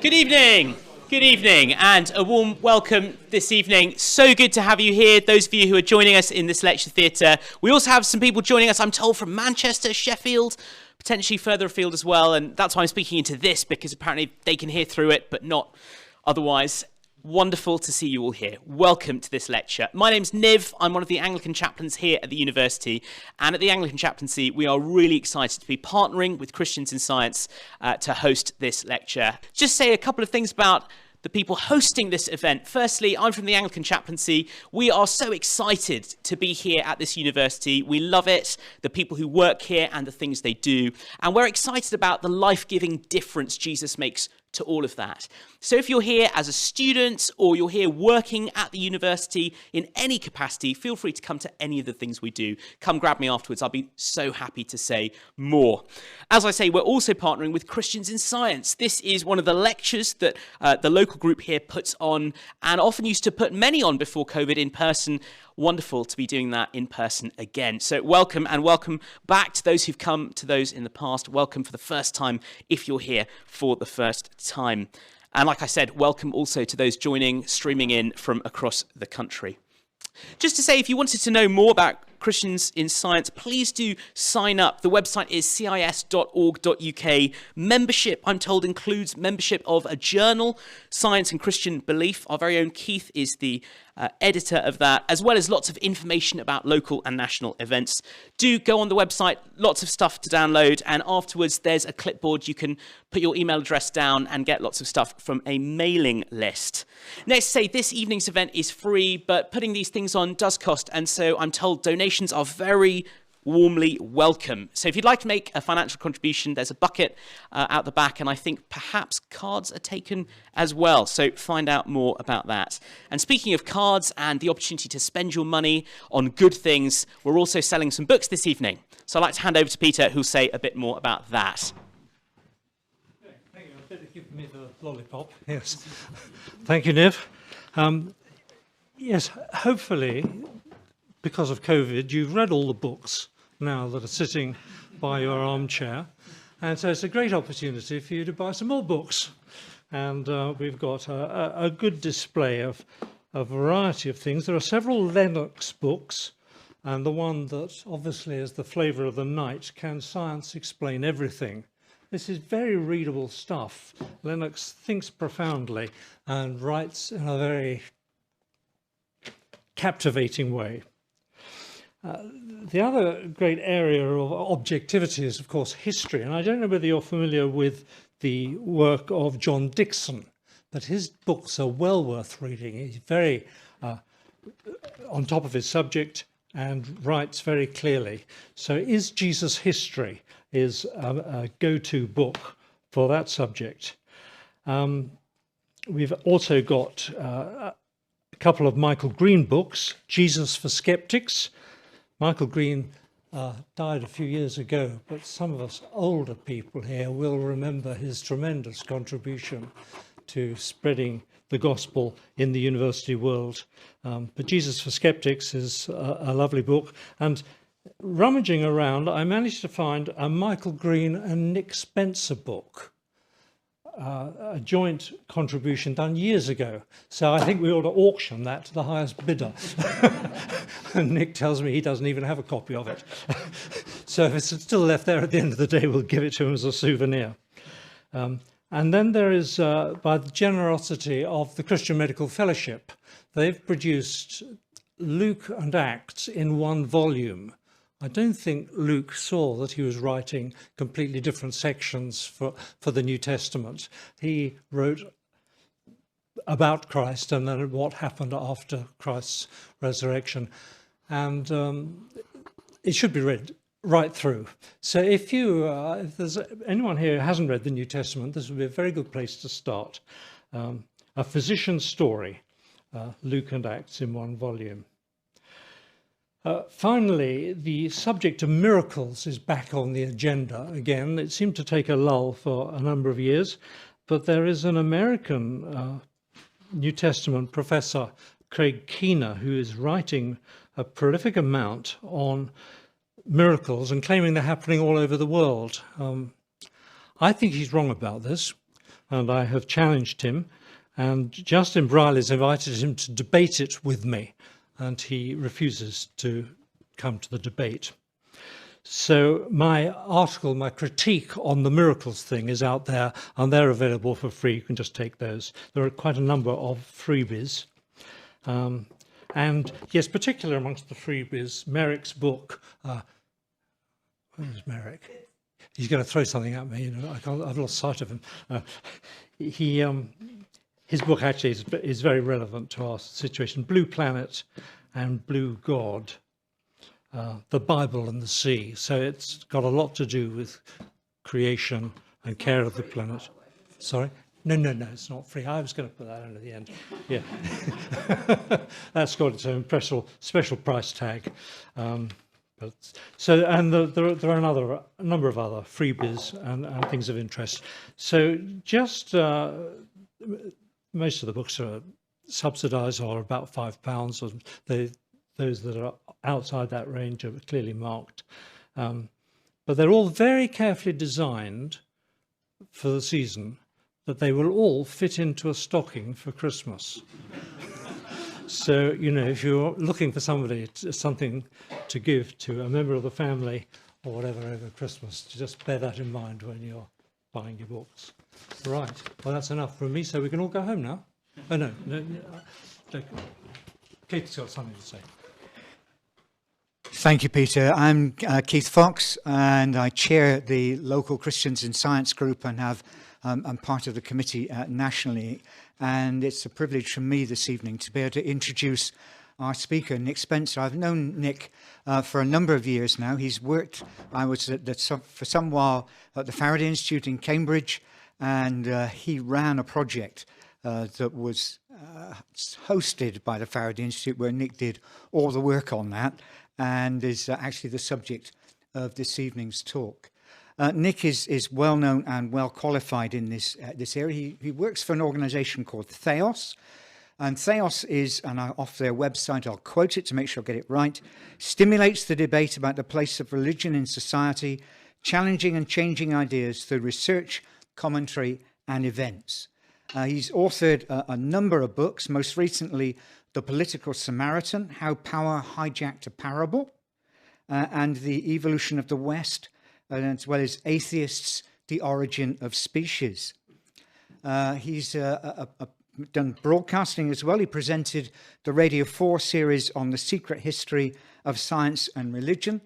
Good evening. Good evening and a warm welcome this evening. So good to have you here, those of you who are joining us in this lecture theatre. We also have some people joining us, I'm told, from Manchester, Sheffield, potentially further afield as well, and that's why I'm speaking into this, because apparently they can hear through it, but not otherwise. Wonderful to see you all here. Welcome to this lecture. My name's Niv. I'm one of the Anglican chaplains here at the university. And at the Anglican chaplaincy, we are really excited to be partnering with Christians in Science to host this lecture. Just say a couple of things about the people hosting this event. Firstly, I'm from the Anglican chaplaincy. We are so excited to be here at this university. We love it, the people who work here and the things they do. And we're excited about the life-giving difference Jesus makes to all of that. So if you're here as a student or you're here working at the university in any capacity, feel free to come to any of the things we do. Come grab me afterwards. I'll be so happy to say more. As I say, we're also partnering with Christians in Science. This is one of the lectures that the local group here puts on and often used to put many on before COVID in person. Wonderful to be doing that in person again. So welcome, and welcome back to those who've come to those in the past. Welcome for the first time if you're here for the first time. And like I said, welcome also to those streaming in from across the country. Just to say, if you wanted to know more about Christians in Science, please do sign up. The website is cis.org.uk. Membership, I'm told, includes membership of a journal, Science and Christian Belief. Our very own Keith is the editor of that, as well as lots of information about local and national events. Do go on the website, lots of stuff to download, and afterwards there's a clipboard. You can put your email address down and get lots of stuff from a mailing list. Next, say this evening's event is free, but putting these things on does cost, and so I'm told donations are very warmly welcome. So if you'd like to make a financial contribution, there's a bucket out the back, and I think perhaps cards are taken as well. So find out more about that. And speaking of cards and the opportunity to spend your money on good things, we're also selling some books this evening. So I'd like to hand over to Peter, who'll say a bit more about that. Thank you. I better give me the lollipop. Yes. Thank you, Niv. Yes, hopefully, because of COVID, you've read all the books now that are sitting by your armchair. And so it's a great opportunity for you to buy some more books. And we've got a good display of a variety of things. There are several Lennox books, and the one that obviously is the flavour of the night, Can Science Explain Everything? This is very readable stuff. Lennox thinks profoundly and writes in a very captivating way. The other great area of objectivity is, of course, history. And I don't know whether you're familiar with the work of John Dickson, but his books are well worth reading. He's very on top of his subject and writes very clearly. So Is Jesus History is a go-to book for that subject. We've also got a couple of Michael Green books, Jesus for Skeptics. Michael Green died a few years ago, but some of us older people here will remember his tremendous contribution to spreading the gospel in the university world. But Jesus for Skeptics is a lovely book. And rummaging around, I managed to find a Michael Green and Nick Spencer book, a joint contribution done years ago. So I think we ought to auction that to the highest bidder. And Nick tells me he doesn't even have a copy of it. So if it's still left there at the end of the day, we'll give it to him as a souvenir. And then there is, by the generosity of the Christian Medical Fellowship, they've produced Luke and Acts in one volume. I don't think Luke saw that he was writing completely different sections for the New Testament. He wrote about Christ and then what happened after Christ's resurrection. And it should be read right through. So if there's anyone here who hasn't read the New Testament, this would be a very good place to start. A physician's story, Luke and Acts in one volume. Finally, the subject of miracles is back on the agenda again. It seemed to take a lull for a number of years, but there is an American New Testament professor, Craig Keener, who is writing a prolific amount on miracles and claiming they're happening all over the world. I think he's wrong about this. and I have challenged him, and Justin Brierley has invited him to debate it with me, and he refuses to come to the debate. So my article, my critique on the miracles thing is out there, and they're available for free. You can just take those. There are quite a number of freebies. And yes, particularly amongst the freebies, Merrick's book. Where's Merrick? He's going to throw something at me. You know, I've lost sight of him. His book actually is very relevant to our situation. Blue Planet and Blue God, the Bible and the sea. So it's got a lot to do with creation and care of the planet. Sorry? No, it's not free. I was going to put that in at the end. Yeah. That's got its own special price tag. And there are a number of other freebies and things of interest. So just most of the books are subsidised or about £5, or those that are outside that range are clearly marked. But they're all very carefully designed for the season, that they will all fit into a stocking for Christmas. So, you know, if you're looking for something to give to a member of the family or whatever over Christmas, just bear that in mind when you're buying your books. Right, well, that's enough from me, so we can all go home now. Oh, no. Kate's got something to say. Thank you, Peter. I'm Keith Fox, and I chair the local Christians in Science group and I'm part of the committee nationally. And it's a privilege for me this evening to be able to introduce our speaker, Nick Spencer. I've known Nick for a number of years now. He's worked, I was for some while at the Faraday Institute in Cambridge, and he ran a project that was hosted by the Faraday Institute, where Nick did all the work on that, and is actually the subject of this evening's talk. Nick is well known and well qualified in this area. He works for an organisation called Theos, and Theos is, and off their website, I'll quote it to make sure I get it right, stimulates the debate about the place of religion in society, challenging and changing ideas through research, commentary, and events. He's authored a number of books, most recently The Political Samaritan, How Power Hijacked a Parable, and The Evolution of the West, as well as Atheists, The Origin of Species. He's done broadcasting as well. He presented the Radio 4 series on the secret history of science and religion,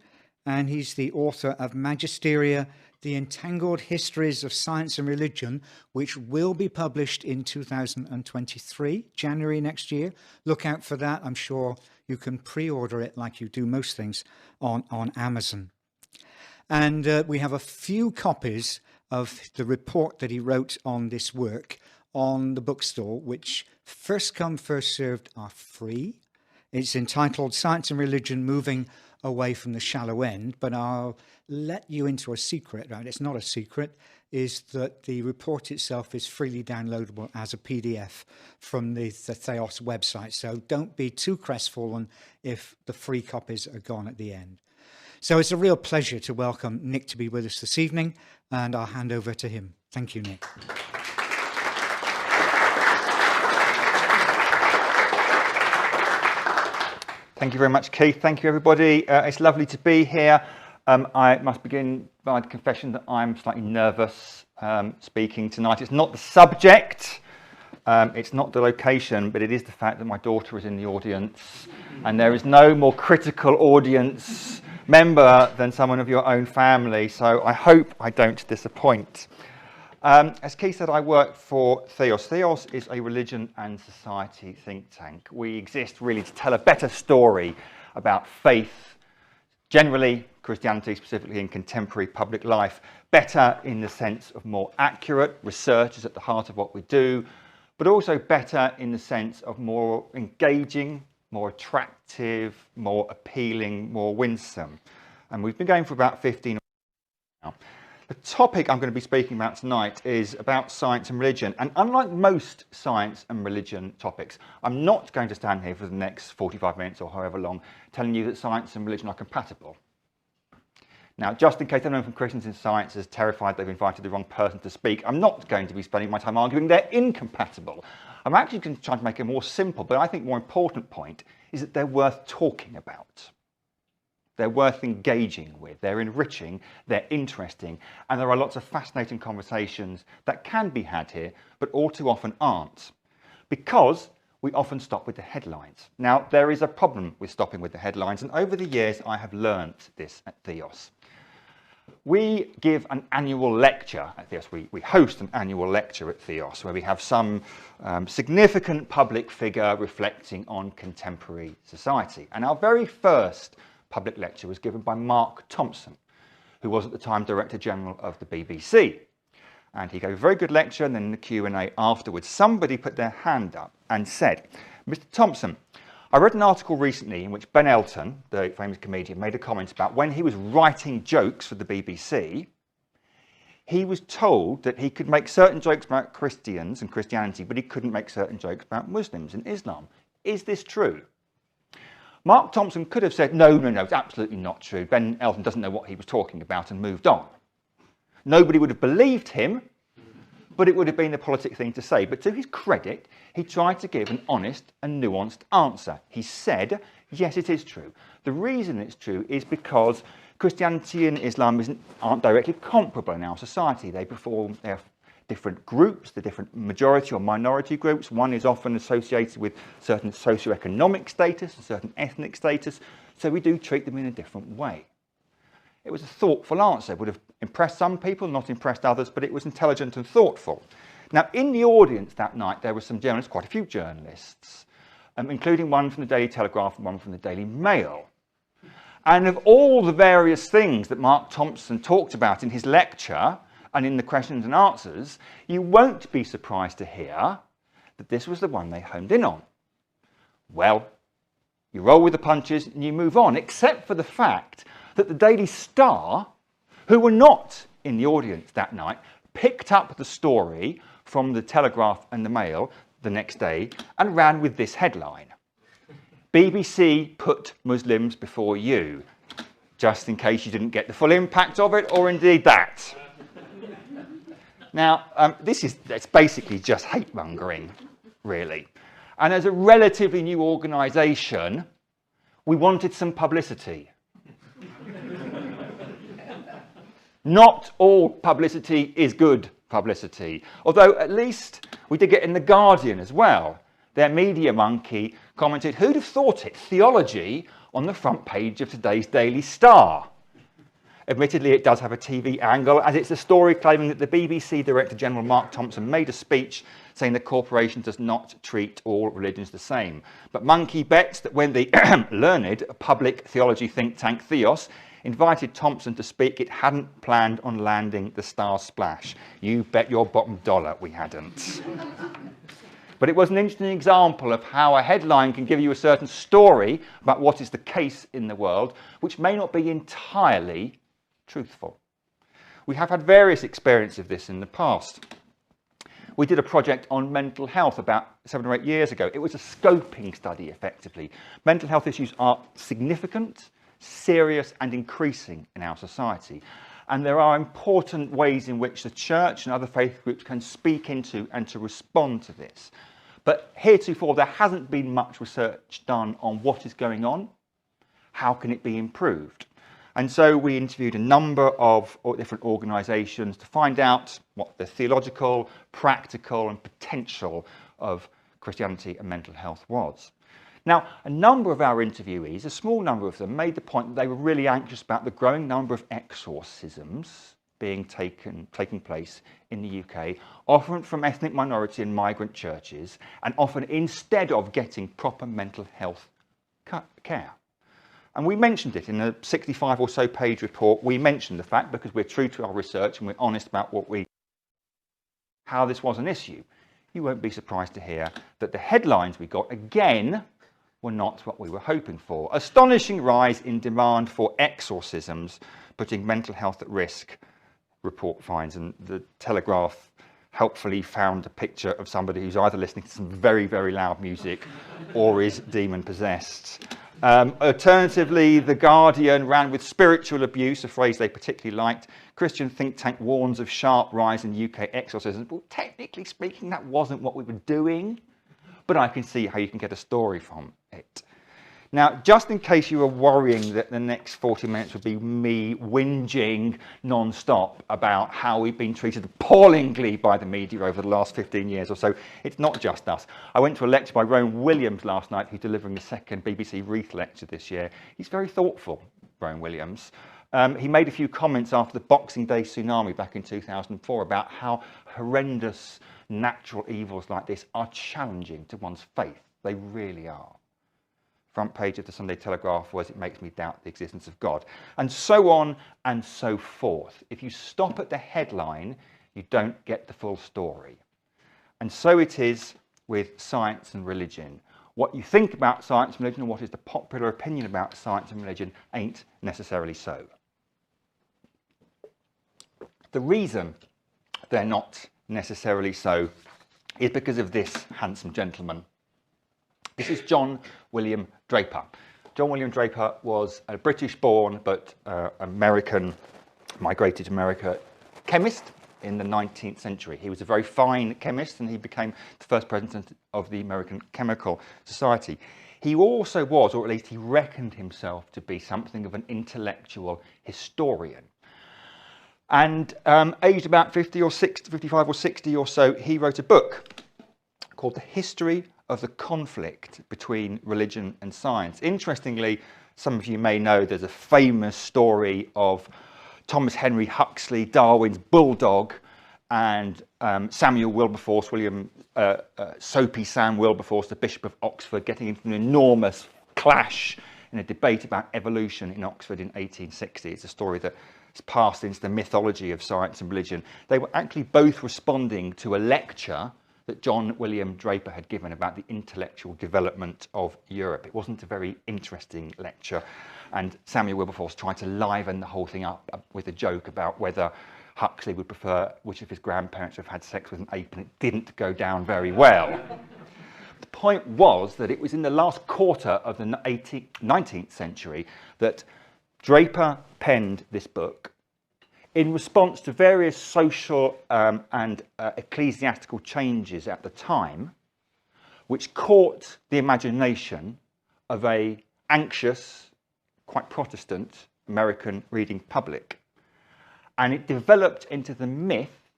and he's the author of Magisteria, The Entangled Histories of Science and Religion, which will be published in 2023, January next year. Look out for that. I'm sure you can pre-order it, like you do most things, on Amazon. And we have a few copies of the report that he wrote on this work on the bookstore, which first come, first served are free. It's entitled Science and Religion Moving Away from the Shallow End, but I'll let you into a secret, right? It's not a secret, is that the report itself is freely downloadable as a PDF from the Theos website. So don't be too crestfallen if the free copies are gone at the end. So it's a real pleasure to welcome Nick to be with us this evening, and I'll hand over to him. Thank you, Nick. Thank you very much, Keith. Thank you, everybody. It's lovely to be here. I must begin by the confession that I'm slightly nervous speaking tonight. It's not the subject, it's not the location, but it is the fact that my daughter is in the audience, and there is no more critical audience member than someone of your own family, so I hope I don't disappoint. As Keith said, I work for Theos. Theos is a religion and society think tank. We exist really to tell a better story about faith, generally Christianity, specifically in contemporary public life, better in the sense of more accurate research is at the heart of what we do, but also better in the sense of more engaging, more attractive, more appealing, more winsome. And we've been going for about 15 years now. The topic I'm going to be speaking about tonight is about science and religion. And unlike most science and religion topics, I'm not going to stand here for the next 45 minutes or however long telling you that science and religion are compatible. Now, just in case anyone from Christians in Science is terrified they've invited the wrong person to speak, I'm not going to be spending my time arguing they're incompatible. I'm actually going to try to make a more simple, but I think more important point, is that they're worth talking about. They're worth engaging with, they're enriching, they're interesting, and there are lots of fascinating conversations that can be had here, but all too often aren't, because we often stop with the headlines. Now, there is a problem with stopping with the headlines, and over the years I have learnt this at Theos. We give an annual lecture at Theos. We host an annual lecture at Theos where we have some significant public figure reflecting on contemporary society. And our very first public lecture was given by Mark Thompson, who was at the time Director General of the BBC. And he gave a very good lecture, and then in the Q&A afterwards, somebody put their hand up and said, "Mr. Thompson, I read an article recently in which Ben Elton, the famous comedian, made a comment about when he was writing jokes for the BBC, he was told that he could make certain jokes about Christians and Christianity, but he couldn't make certain jokes about Muslims and Islam. Is this true?" Mark Thompson could have said, no, it's absolutely not true. Ben Elton doesn't know what he was talking about, and moved on. Nobody would have believed him, but it would have been the politic thing to say. But to his credit, he tried to give an honest and nuanced answer. He said, yes, it is true. The reason it's true is because Christianity and Islam aren't directly comparable in our society. They're different groups, the different majority or minority groups. One is often associated with certain socioeconomic status, a certain ethnic status, so we do treat them in a different way. It was a thoughtful answer. It would have impressed some people, not impressed others, but it was intelligent and thoughtful. Now, in the audience that night, there were some journalists, quite a few journalists, including one from the Daily Telegraph and one from the Daily Mail. And of all the various things that Mark Thompson talked about in his lecture and in the questions and answers, you won't be surprised to hear that this was the one they honed in on. Well, you roll with the punches and you move on, except for the fact that the Daily Star, who were not in the audience that night, picked up the story from the Telegraph and the Mail the next day and ran with this headline: BBC put Muslims before you, just in case you didn't get the full impact of it, or indeed that. Now, it's basically just hate-mongering, really. And as a relatively new organisation, we wanted some publicity. Not all publicity is good publicity, although at least we did get in The Guardian as well. Their media monkey commented, who'd have thought it, theology on the front page of today's Daily Star. Admittedly, it does have a TV angle, as it's a story claiming that the BBC Director General Mark Thompson made a speech saying the corporation does not treat all religions the same. But Monkey bets that when the learned public theology think tank Theos invited Thompson to speak, it hadn't planned on landing the Star splash. You bet your bottom dollar we hadn't. But it was an interesting example of how a headline can give you a certain story about what is the case in the world, which may not be entirely truthful. We have had various experiences of this in the past. We did a project on mental health about 7 or 8 years ago. It was a scoping study, effectively. Mental health issues are significant, serious, and increasing in our society. And there are important ways in which the church and other faith groups can speak into and to respond to this. But heretofore, there hasn't been much research done on what is going on. How can it be improved? And so we interviewed a number of different organisations to find out what the theological, practical and potential of Christianity and mental health was. Now, a number of our interviewees, a small number of them, made the point that they were really anxious about the growing number of exorcisms taking place in the UK, often from ethnic minority and migrant churches, and often instead of getting proper mental health care. And we mentioned it in a 65 or so page report. We mentioned the fact, because we're true to our research and we're honest about how this was an issue. You won't be surprised to hear that the headlines we got, again, were not what we were hoping for. Astonishing rise in demand for exorcisms, putting mental health at risk, report finds. And the Telegraph helpfully found a picture of somebody who's either listening to some very, very loud music or is demon-possessed. Alternatively, The Guardian ran with spiritual abuse, a phrase they particularly liked. Christian think tank warns of sharp rise in UK exorcisms. Well, technically speaking, that wasn't what we were doing, but I can see how you can get a story from it. Now, just in case you were worrying that the next 40 minutes would be me whinging non-stop about how we've been treated appallingly by the media over the last 15 years or so, it's not just us. I went to a lecture by Rowan Williams last night, who's delivering the second BBC Wreath lecture this year. He's very thoughtful, Rowan Williams. He made a few comments after the Boxing Day tsunami back in 2004 about how horrendous natural evils like this are challenging to one's faith. They really are. Front page of the Sunday Telegraph was, "It makes me doubt the existence of God," and so on and so forth. If you stop at the headline, you don't get the full story. And so it is with science and religion. What you think about science and religion and what is the popular opinion about science and religion ain't necessarily so. The reason they're not necessarily so is because of this handsome gentleman. This is John William Draper. John William Draper was a British-born but American, migrated to America, chemist in the 19th century. He was a very fine chemist and he became the first president of the American Chemical Society. He also was, or at least he reckoned himself to be, something of an intellectual historian. And aged about 55 or 60 or so, he wrote a book called The History of the Conflict Between Religion and Science. Interestingly, some of you may know there's a famous story of Thomas Henry Huxley, Darwin's bulldog, and Samuel Wilberforce, Soapy Sam Wilberforce, the Bishop of Oxford, getting into an enormous clash in a debate about evolution in Oxford in 1860. It's a story that has passed into the mythology of science and religion. They were actually both responding to a lecture that John William Draper had given about the intellectual development of Europe. It wasn't a very interesting lecture, and Samuel Wilberforce tried to liven the whole thing up with a joke about whether Huxley would prefer which of his grandparents would have had sex with an ape, and it didn't go down very well. The point was that it was in the last quarter of the 19th century that Draper penned this book in response to various social and ecclesiastical changes at the time, which caught the imagination of an anxious, quite Protestant American reading public. And it developed into the myth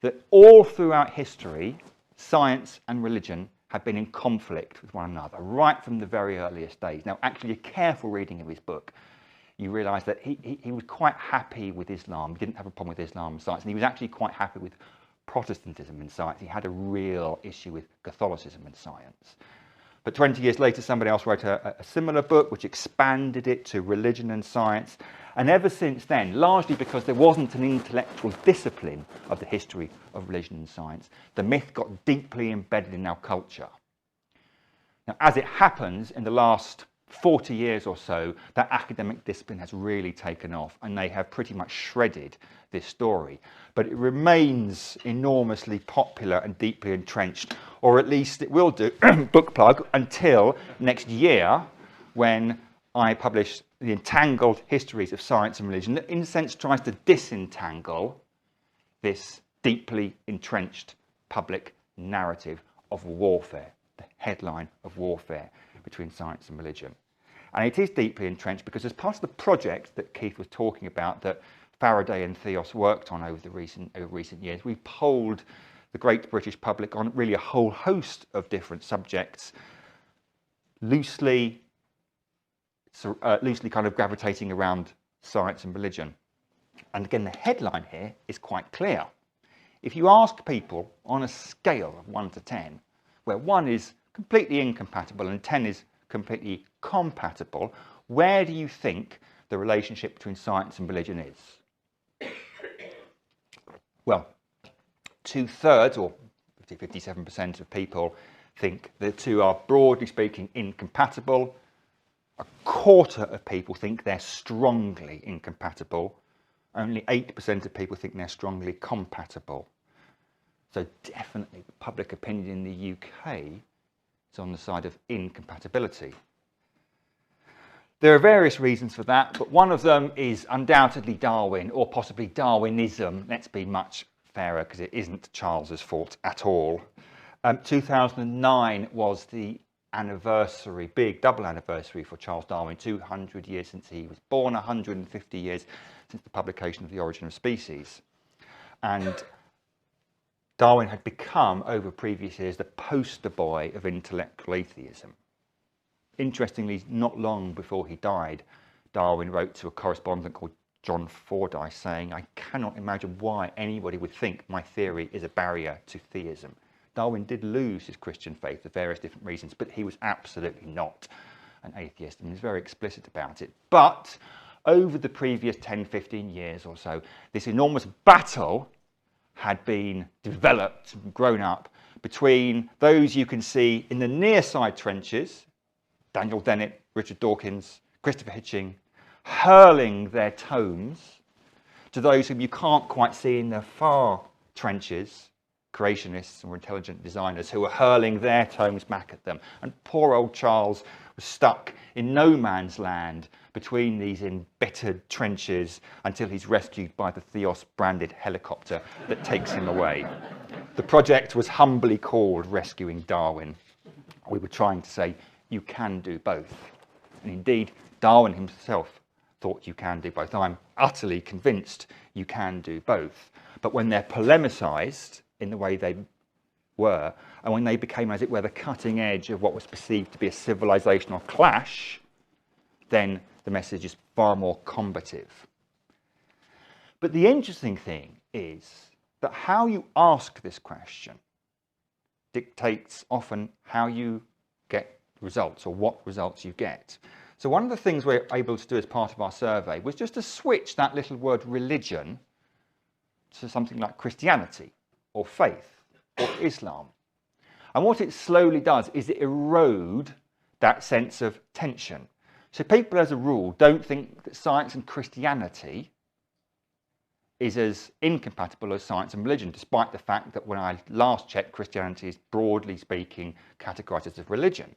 that all throughout history, science and religion have been in conflict with one another, right from the very earliest days. Now, actually, a careful reading of his book, you realise that he was quite happy with Islam. He didn't have a problem with Islam and science, and he was actually quite happy with Protestantism and science. He had a real issue with Catholicism and science. But 20 years later, somebody else wrote a similar book which expanded it to religion and science. And ever since then, largely because there wasn't an intellectual discipline of the history of religion and science, the myth got deeply embedded in our culture. Now, as it happens, in the last 40 years or so, that academic discipline has really taken off, and they have pretty much shredded this story. But it remains enormously popular and deeply entrenched, or at least it will do, book plug, until next year, when I publish The Entangled Histories of Science and Religion, that in a sense tries to disentangle this deeply entrenched public narrative of warfare, the headline of warfare between science and religion. And it is deeply entrenched because as part of the project that Keith was talking about that Faraday and Theos worked on over recent years, we polled the great British public on really a whole host of different subjects, loosely kind of gravitating around science and religion. And again, the headline here is quite clear. If you ask people on a scale of 1 to 10, where 1 is completely incompatible and 10 is completely compatible, where do you think the relationship between science and religion is? Well, 2/3 or 57% of people think the two are, broadly speaking, incompatible. 1/4 of people think they're strongly incompatible. Only 8% of people think they're strongly compatible. So definitely public opinion in the UK is on the side of incompatibility. There are various reasons for that, but one of them is undoubtedly Darwin, or possibly Darwinism. Let's be much fairer, because it isn't Charles's fault at all. 2009 was the anniversary, big double anniversary for Charles Darwin, 200 years since he was born, 150 years since the publication of The Origin of Species. And Darwin had become, over previous years, the poster boy of intellectual atheism. Interestingly, not long before he died, Darwin wrote to a correspondent called John Fordyce saying, "I cannot imagine why anybody would think my theory is a barrier to theism." Darwin did lose his Christian faith for various different reasons, but he was absolutely not an atheist, and he was very explicit about it. But over the previous 10, 15 years or so, this enormous battle had been developed, grown up, between those you can see in the near side trenches, Daniel Dennett, Richard Dawkins, Christopher Hitching, hurling their tomes, to those whom you can't quite see in the far trenches, creationists or intelligent designers, who were hurling their tomes back at them. And poor old Charles was stuck in no man's land between these embittered trenches until he's rescued by the Theos branded helicopter that takes him away. The project was humbly called Rescuing Darwin. We were trying to say, you can do both. And indeed, Darwin himself thought you can do both. I'm utterly convinced you can do both. But when they're polemicized in the way they were, and when they became, as it were, the cutting edge of what was perceived to be a civilizational clash, then the message is far more combative. But the interesting thing is that how you ask this question dictates often how you get results, or what results you get. So one of the things we're able to do as part of our survey was just to switch that little word religion to something like Christianity, or faith, or Islam. And what it slowly does is it erode that sense of tension. So people, as a rule, don't think that science and Christianity is as incompatible as science and religion, despite the fact that when I last checked, Christianity is, broadly speaking, categorized as a religion.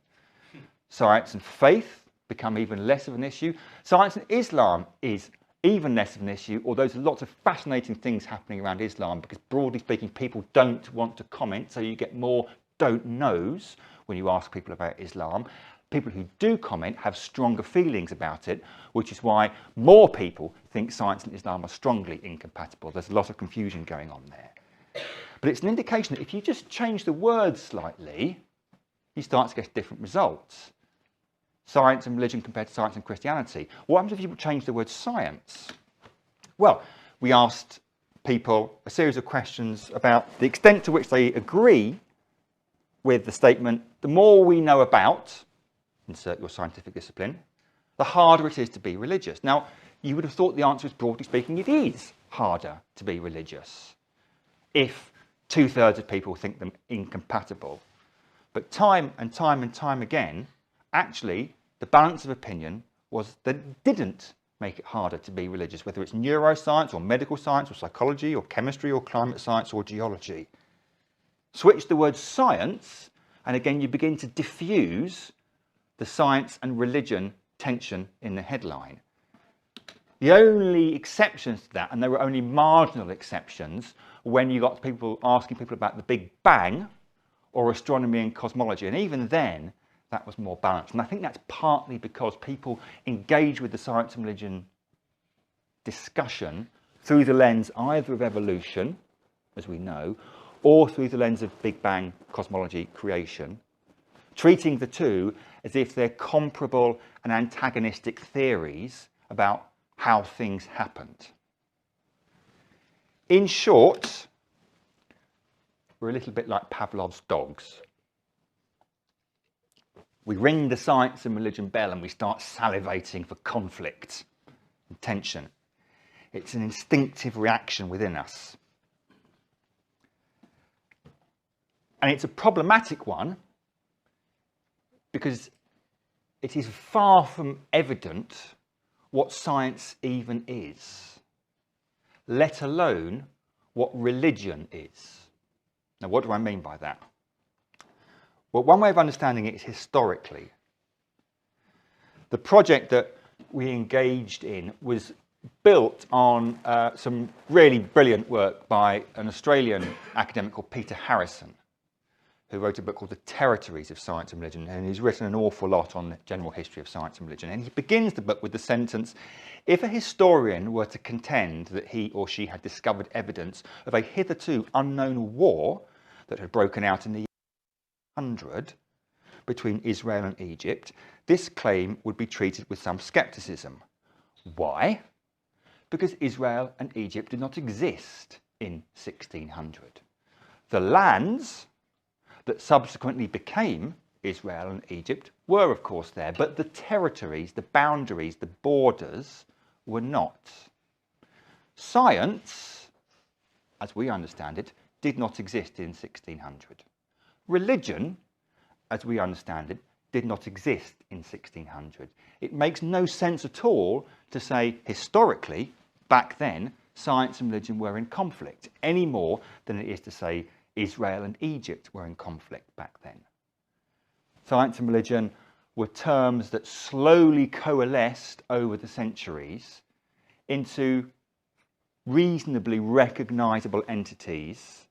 Science and faith become even less of an issue. Science and Islam is even less of an issue, although there's lots of fascinating things happening around Islam, because broadly speaking, people don't want to comment, so you get more don't knows when you ask people about Islam. People who do comment have stronger feelings about it, which is why more people think science and Islam are strongly incompatible. There's a lot of confusion going on there. But it's an indication that if you just change the words slightly, you start to get different results. Science and religion compared to science and Christianity. What happens if you change the word science? Well, we asked people a series of questions about the extent to which they agree with the statement, the more we know about, insert your scientific discipline, the harder it is to be religious. Now, you would have thought the answer is, broadly speaking, it is harder to be religious if 2/3 of people think them incompatible. But time and time and time again, actually, the balance of opinion was that it didn't make it harder to be religious, whether it's neuroscience or medical science or psychology or chemistry or climate science or geology. Switch the word science, and again you begin to diffuse the science and religion tension in the headline. The only exceptions to that, and there were only marginal exceptions, when you got people asking people about the Big Bang or astronomy and cosmology, and even then that was more balanced. And I think that's partly because people engage with the science and religion discussion through the lens either of evolution, as we know, or through the lens of Big Bang, cosmology, creation, treating the two as if they're comparable and antagonistic theories about how things happened. In short, we're a little bit like Pavlov's dogs. We ring the science and religion bell and we start salivating for conflict and tension. It's an instinctive reaction within us. And it's a problematic one because it is far from evident what science even is, let alone what religion is. Now, what do I mean by that? Well, one way of understanding it is historically. The project that we engaged in was built on some really brilliant work by an Australian academic called Peter Harrison, who wrote a book called The Territories of Science and Religion, and he's written an awful lot on the general history of science and religion. And he begins the book with the sentence, if a historian were to contend that he or she had discovered evidence of a hitherto unknown war that had broken out in the year 100 between Israel and Egypt, this claim would be treated with some skepticism. Why? Because Israel and Egypt did not exist in 1600. The lands that subsequently became Israel and Egypt were, of course, there, but the territories, the boundaries, the borders were not. Science, as we understand it, did not exist in 1600. Religion, as we understand it, did not exist in 1600. It makes no sense at all to say, historically, back then, science and religion were in conflict, any more than it is to say Israel and Egypt were in conflict back then. Science and religion were terms that slowly coalesced over the centuries into reasonably recognizable entities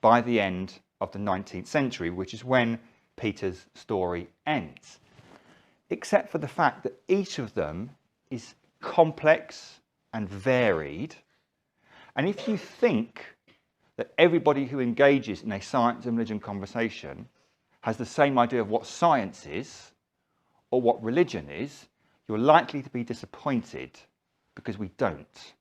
by the end of the 19th century, which is when Peter's story ends. Except for the fact that each of them is complex and varied. And if you think that everybody who engages in a science and religion conversation has the same idea of what science is or what religion is, you're likely to be disappointed, because we don't.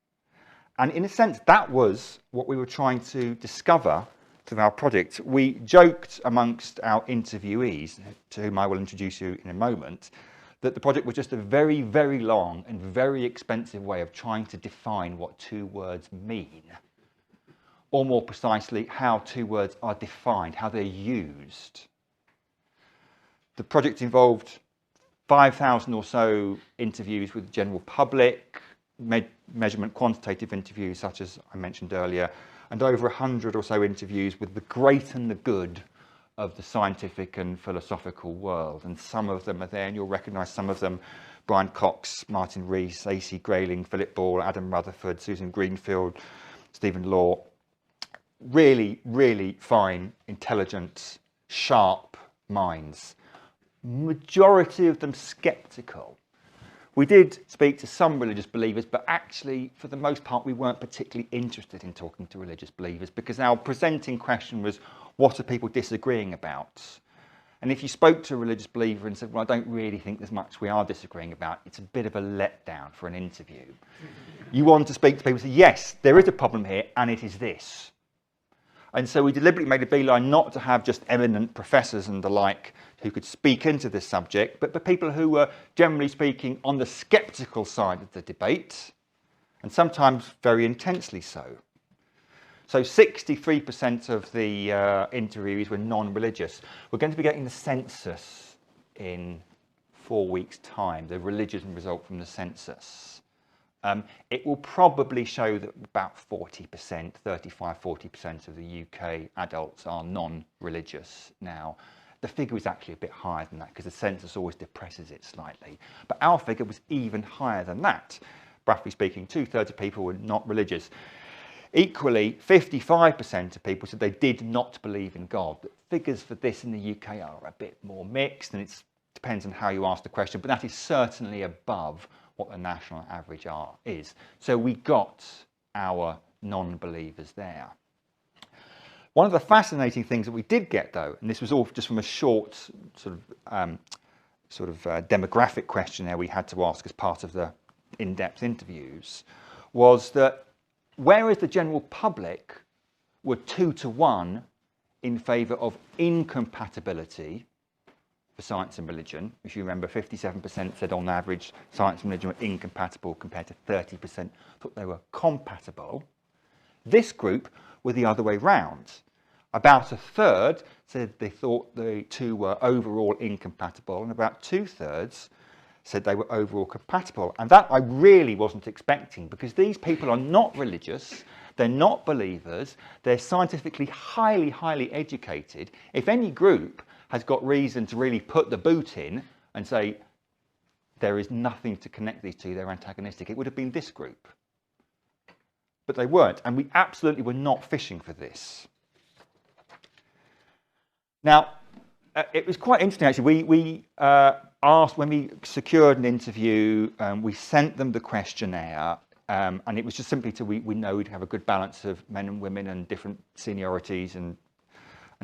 And in a sense, that was what we were trying to discover through our project. We joked amongst our interviewees, to whom I will introduce you in a moment, that the project was just a very, very long and very expensive way of trying to define what two words mean. Or more precisely, how two words are defined, how they're used. The project involved 5,000 or so interviews with the general public, measurement quantitative interviews such as I mentioned earlier, and over 100 or so interviews with the great and the good of the scientific and philosophical world. And some of them are there, and you'll recognise some of them: Brian Cox, Martin Rees, A.C. Grayling, Philip Ball, Adam Rutherford, Susan Greenfield, Stephen Law. Really, really fine, intelligent, sharp minds. Majority of them sceptical. We did speak to some religious believers, but actually, for the most part, we weren't particularly interested in talking to religious believers, because our presenting question was, what are people disagreeing about? And if you spoke to a religious believer and said, well, I don't really think there's much we are disagreeing about, it's a bit of a letdown for an interview. You want to speak to people and say, yes, there is a problem here, and it is this. And so we deliberately made a beeline not to have just eminent professors and the like who could speak into this subject, but people who were, generally speaking, on the sceptical side of the debate, and sometimes very intensely so. So 63% of the interviewees were non-religious. We're going to be getting the census in 4 weeks' time, the religion result from the census. It will probably show that about 40%, 35–40% of the UK adults are non-religious now. The figure is actually a bit higher than that, because the census always depresses it slightly. But our figure was even higher than that. Roughly speaking, 2/3 of people were not religious. Equally, 55% of people said they did not believe in God. The figures for this in the UK are a bit more mixed, and it depends on how you ask the question, but that is certainly above what the national average is. So we got our non-believers there. One of the fascinating things that we did get, though, and this was all just from a short sort of demographic questionnaire we had to ask as part of the in-depth interviews, was that whereas the general public were 2-to-1 in favour of incompatibility for science and religion, if you remember, 57% said on average science and religion were incompatible, compared to 30% thought they were compatible. This group were the other way round. About 1/3 said they thought the two were overall incompatible, and about 2/3 said they were overall compatible. And that I really wasn't expecting, because these people are not religious, they're not believers, they're scientifically highly, highly educated. If any group has got reason to really put the boot in and say, there is nothing to connect these two, they're antagonistic. It would have been this group. But they weren't, and we absolutely were not fishing for this. Now, it was quite interesting actually. We asked, when we secured an interview, we sent them the questionnaire, and it was just simply we know we'd have a good balance of men and women and different seniorities, and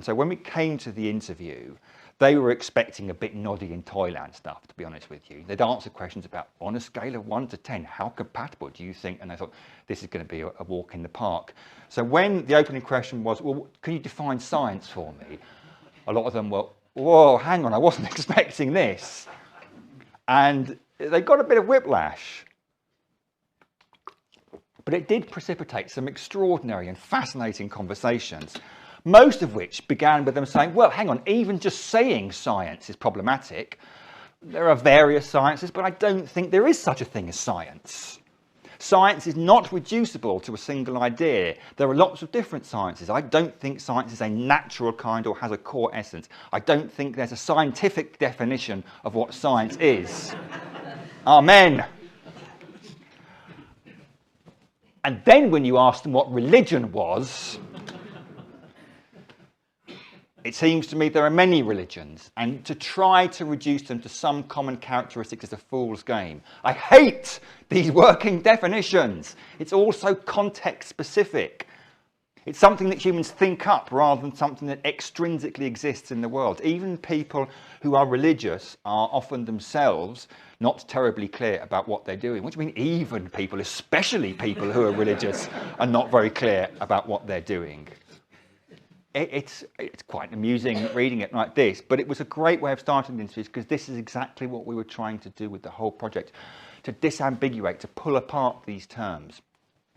so when we came to the interview, they were expecting a bit noddy in Thailand stuff, to be honest with you. They'd answer questions about, on a scale of 1 to 10, how compatible do you think? And I thought, this is going to be a walk in the park. So when the opening question was, well, can you define science for me? A lot of them were, whoa, hang on, I wasn't expecting this. And they got a bit of whiplash. But it did precipitate some extraordinary and fascinating conversations, most of which began with them saying, well, hang on, even just saying science is problematic. There are various sciences, but I don't think there is such a thing as science. Science is not reducible to a single idea. There are lots of different sciences. I don't think science is a natural kind or has a core essence. I don't think there's a scientific definition of what science is. Amen. And then when you ask them what religion was, it seems to me there are many religions, and to try to reduce them to some common characteristics is a fool's game. I hate these working definitions. It's also context specific. It's something that humans think up rather than something that extrinsically exists in the world. Even people who are religious are often themselves not terribly clear about what they're doing. What do you mean even people, especially people who are religious, are not very clear about what they're doing? It's quite amusing reading it like this, but it was a great way of starting the interviews, because this is exactly what we were trying to do with the whole project, to disambiguate, to pull apart these terms.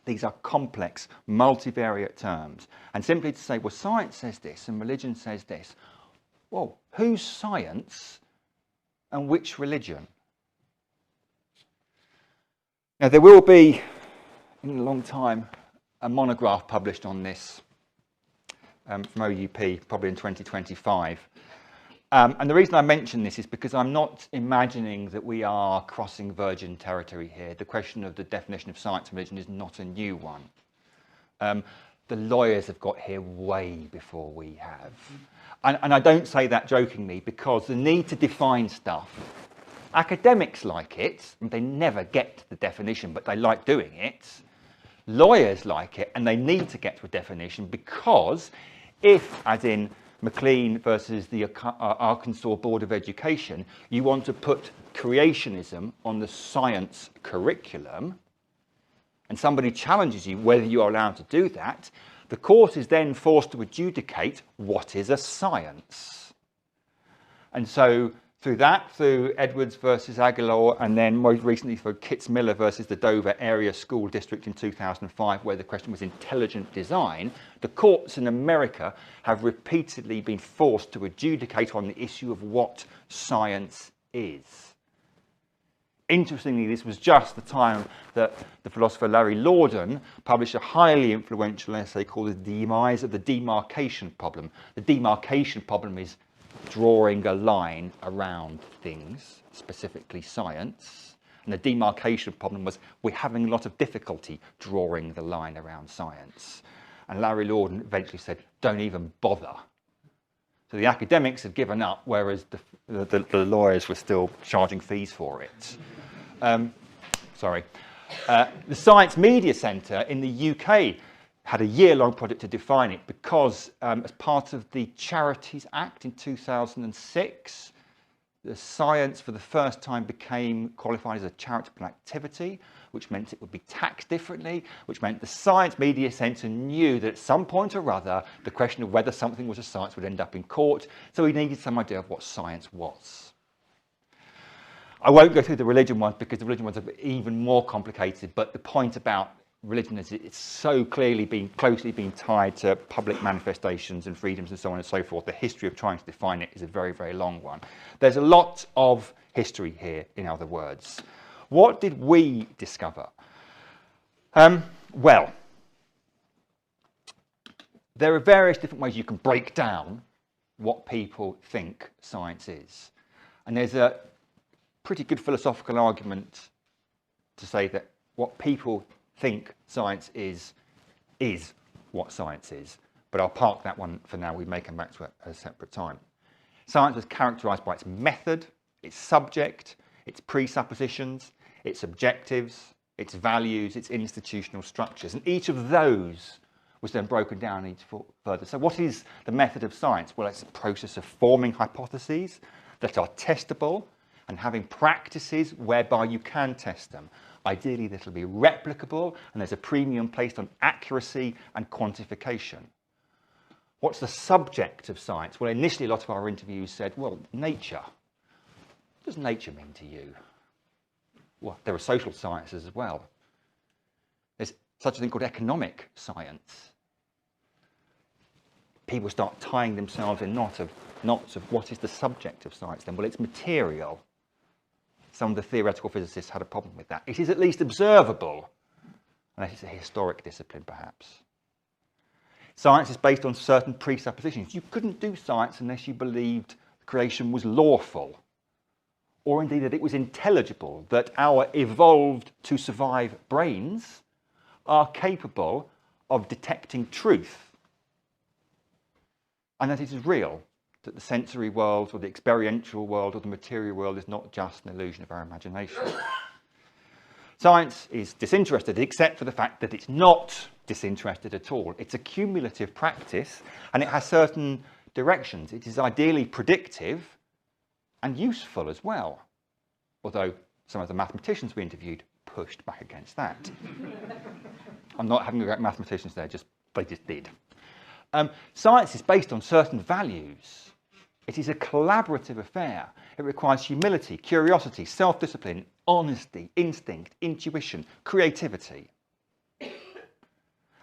These are complex, multivariate terms, and simply to say, well, science says this and religion says this. Well, whose science and which religion? Now, there will be, in a long time, a monograph published on this from OUP, probably in 2025. And the reason I mention this is because I'm not imagining that we are crossing virgin territory here. The question of the definition of science and religion is not a new one. The lawyers have got here way before we have. And I don't say that jokingly, because the need to define stuff, academics like it, and they never get to the definition, but they like doing it. Lawyers like it, and they need to get to a definition, because if, as in McLean versus the Arkansas Board of Education, you want to put creationism on the science curriculum, and somebody challenges you whether you are allowed to do that, the court is then forced to adjudicate what is a science. And so through Edwards versus Aguilar, and then most recently for Kitts-Miller versus the Dover Area School District in 2005, where the question was intelligent design, the courts in America have repeatedly been forced to adjudicate on the issue of what science is. Interestingly, this was just the time that the philosopher Larry Lorden published a highly influential essay called The Demise of the Demarcation Problem. The demarcation problem is drawing a line around things, specifically science. And the demarcation problem was, we're having a lot of difficulty drawing the line around science. And Larry Lorden eventually said, don't even bother. So the academics had given up, whereas the lawyers were still charging fees for it. The Science Media Centre in the UK had a year-long project to define it, because as part of the Charities Act in 2006, the science for the first time became qualified as a charitable activity, which meant it would be taxed differently, which meant the Science Media Centre knew that at some point or other, the question of whether something was a science would end up in court, so we needed some idea of what science was. I won't go through the religion ones, because the religion ones are even more complicated, but the point about religion is it's so clearly closely been tied to public manifestations and freedoms and so on and so forth. The history of trying to define it is a very, very long one. There's a lot of history here, in other words. What did we discover? Well, there are various different ways you can break down what people think science is. And there's a pretty good philosophical argument to say that what people think science is what science is. But I'll park that one for now. We may come back to it at a separate time. Science was characterised by its method, its subject, its presuppositions, its objectives, its values, its institutional structures. And each of those was then broken down each further. So what is the method of science? Well, it's a process of forming hypotheses that are testable and having practices whereby you can test them. Ideally, that will be replicable, and there's a premium placed on accuracy and quantification. What's the subject of science? Well, initially, a lot of our interviews said, well, nature. What does nature mean to you? Well, there are social sciences as well. There's such a thing called economic science. People start tying themselves in knots of what is the subject of science then? Well, it's material. Some of the theoretical physicists had a problem with that. It is at least observable, unless it's a historic discipline, perhaps. Science is based on certain presuppositions. You couldn't do science unless you believed creation was lawful, or indeed that it was intelligible, that our evolved to survive brains are capable of detecting truth, and that it is real, that the sensory world or the experiential world or the material world is not just an illusion of our imagination. Science is disinterested, except for the fact that it's not disinterested at all. It's a cumulative practice, and it has certain directions. It is ideally predictive and useful as well, although some of the mathematicians we interviewed pushed back against that. I'm not having a go at mathematicians there, they just did. Science is based on certain values. It is a collaborative affair. It requires humility, curiosity, self-discipline, honesty, instinct, intuition, creativity.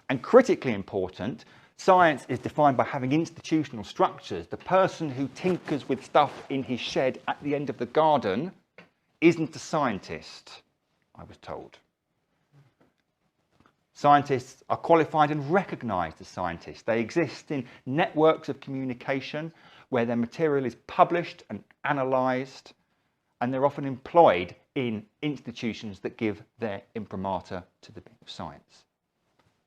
And critically important, science is defined by having institutional structures. The person who tinkers with stuff in his shed at the end of the garden isn't a scientist, I was told. Scientists are qualified and recognised as scientists. They exist in networks of communication where their material is published and analysed, and they're often employed in institutions that give their imprimatur to the bit of science.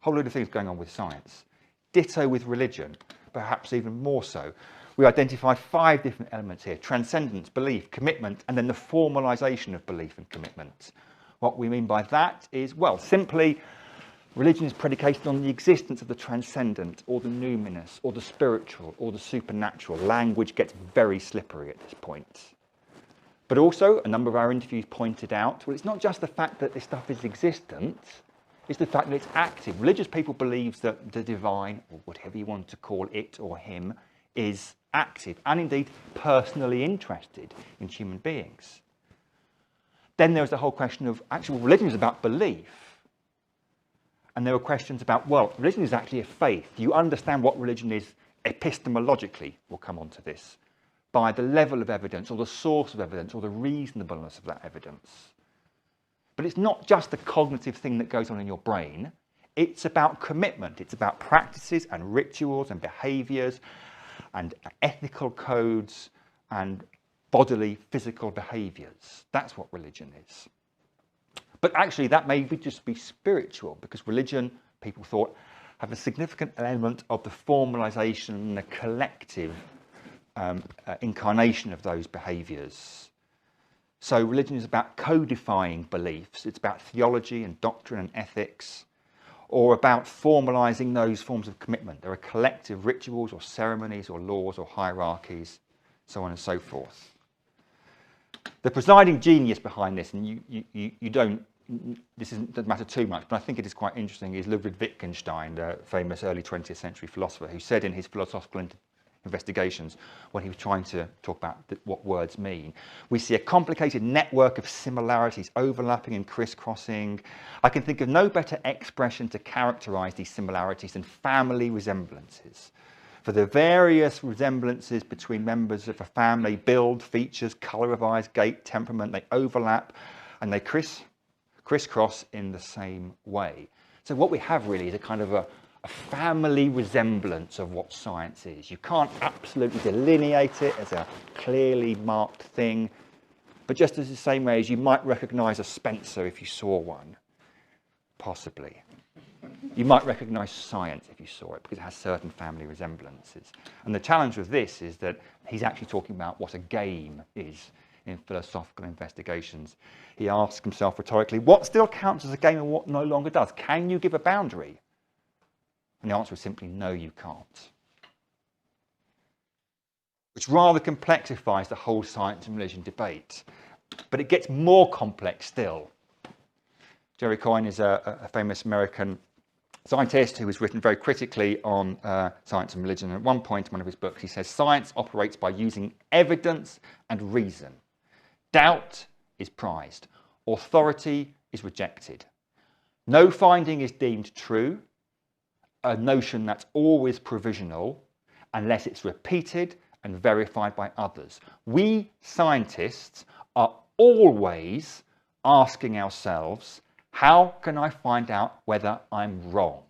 A whole load of things going on with science. Ditto with religion, perhaps even more so. We identify 5 different elements here: transcendence, belief, commitment, and then the formalisation of belief and commitment. What we mean by that is, well, simply, religion is predicated on the existence of the transcendent, or the numinous, or the spiritual, or the supernatural. Language gets very slippery at this point. But also, a number of our interviews pointed out, well, it's not just the fact that this stuff is existent, it's the fact that it's active. Religious people believe that the divine, or whatever you want to call it or him, is active and indeed personally interested in human beings. Then there's the whole question of actual religion is about belief. And there were questions about, well, religion is actually a faith. Do you understand what religion is epistemologically? We'll come on to this. By the level of evidence, or the source of evidence, or the reasonableness of that evidence. But it's not just a cognitive thing that goes on in your brain. It's about commitment. It's about practices and rituals and behaviours and ethical codes and bodily, physical behaviours. That's what religion is. But actually, that may just be spiritual, because religion, people thought, have a significant element of the formalisation and the collective incarnation of those behaviours. So religion is about codifying beliefs. It's about theology and doctrine and ethics, or about formalising those forms of commitment. There are collective rituals or ceremonies or laws or hierarchies, so on and so forth. The presiding genius behind this, and you don't, doesn't matter too much, but I think it is quite interesting, is Ludwig Wittgenstein, the famous early 20th century philosopher, who said in his philosophical investigations, when he was trying to talk about what words mean, we see a complicated network of similarities, overlapping and crisscrossing. I can think of no better expression to characterise these similarities than family resemblances. For the various resemblances between members of a family, build, features, colour of eyes, gait, temperament, they overlap and they crisscross in the same way. So what we have really is a kind of a family resemblance of what science is. You can't absolutely delineate it as a clearly marked thing, But just as the same way as you might recognise a Spencer if you saw one, possibly. You might recognise science if you saw it, because it has certain family resemblances. And the challenge with this is that he's actually talking about what a game is in philosophical investigations. He asks himself rhetorically, what still counts as a game and what no longer does? Can you give a boundary? And the answer is simply no, you can't. Which rather complexifies the whole science and religion debate. But it gets more complex still. Jerry Coyne is a famous American scientist who has written very critically on science and religion. And at one point in one of his books, he says, science operates by using evidence and reason. Doubt is prized. Authority is rejected. No finding is deemed true, a notion that's always provisional, unless it's repeated and verified by others. We scientists are always asking ourselves, how can I find out whether I'm wrong?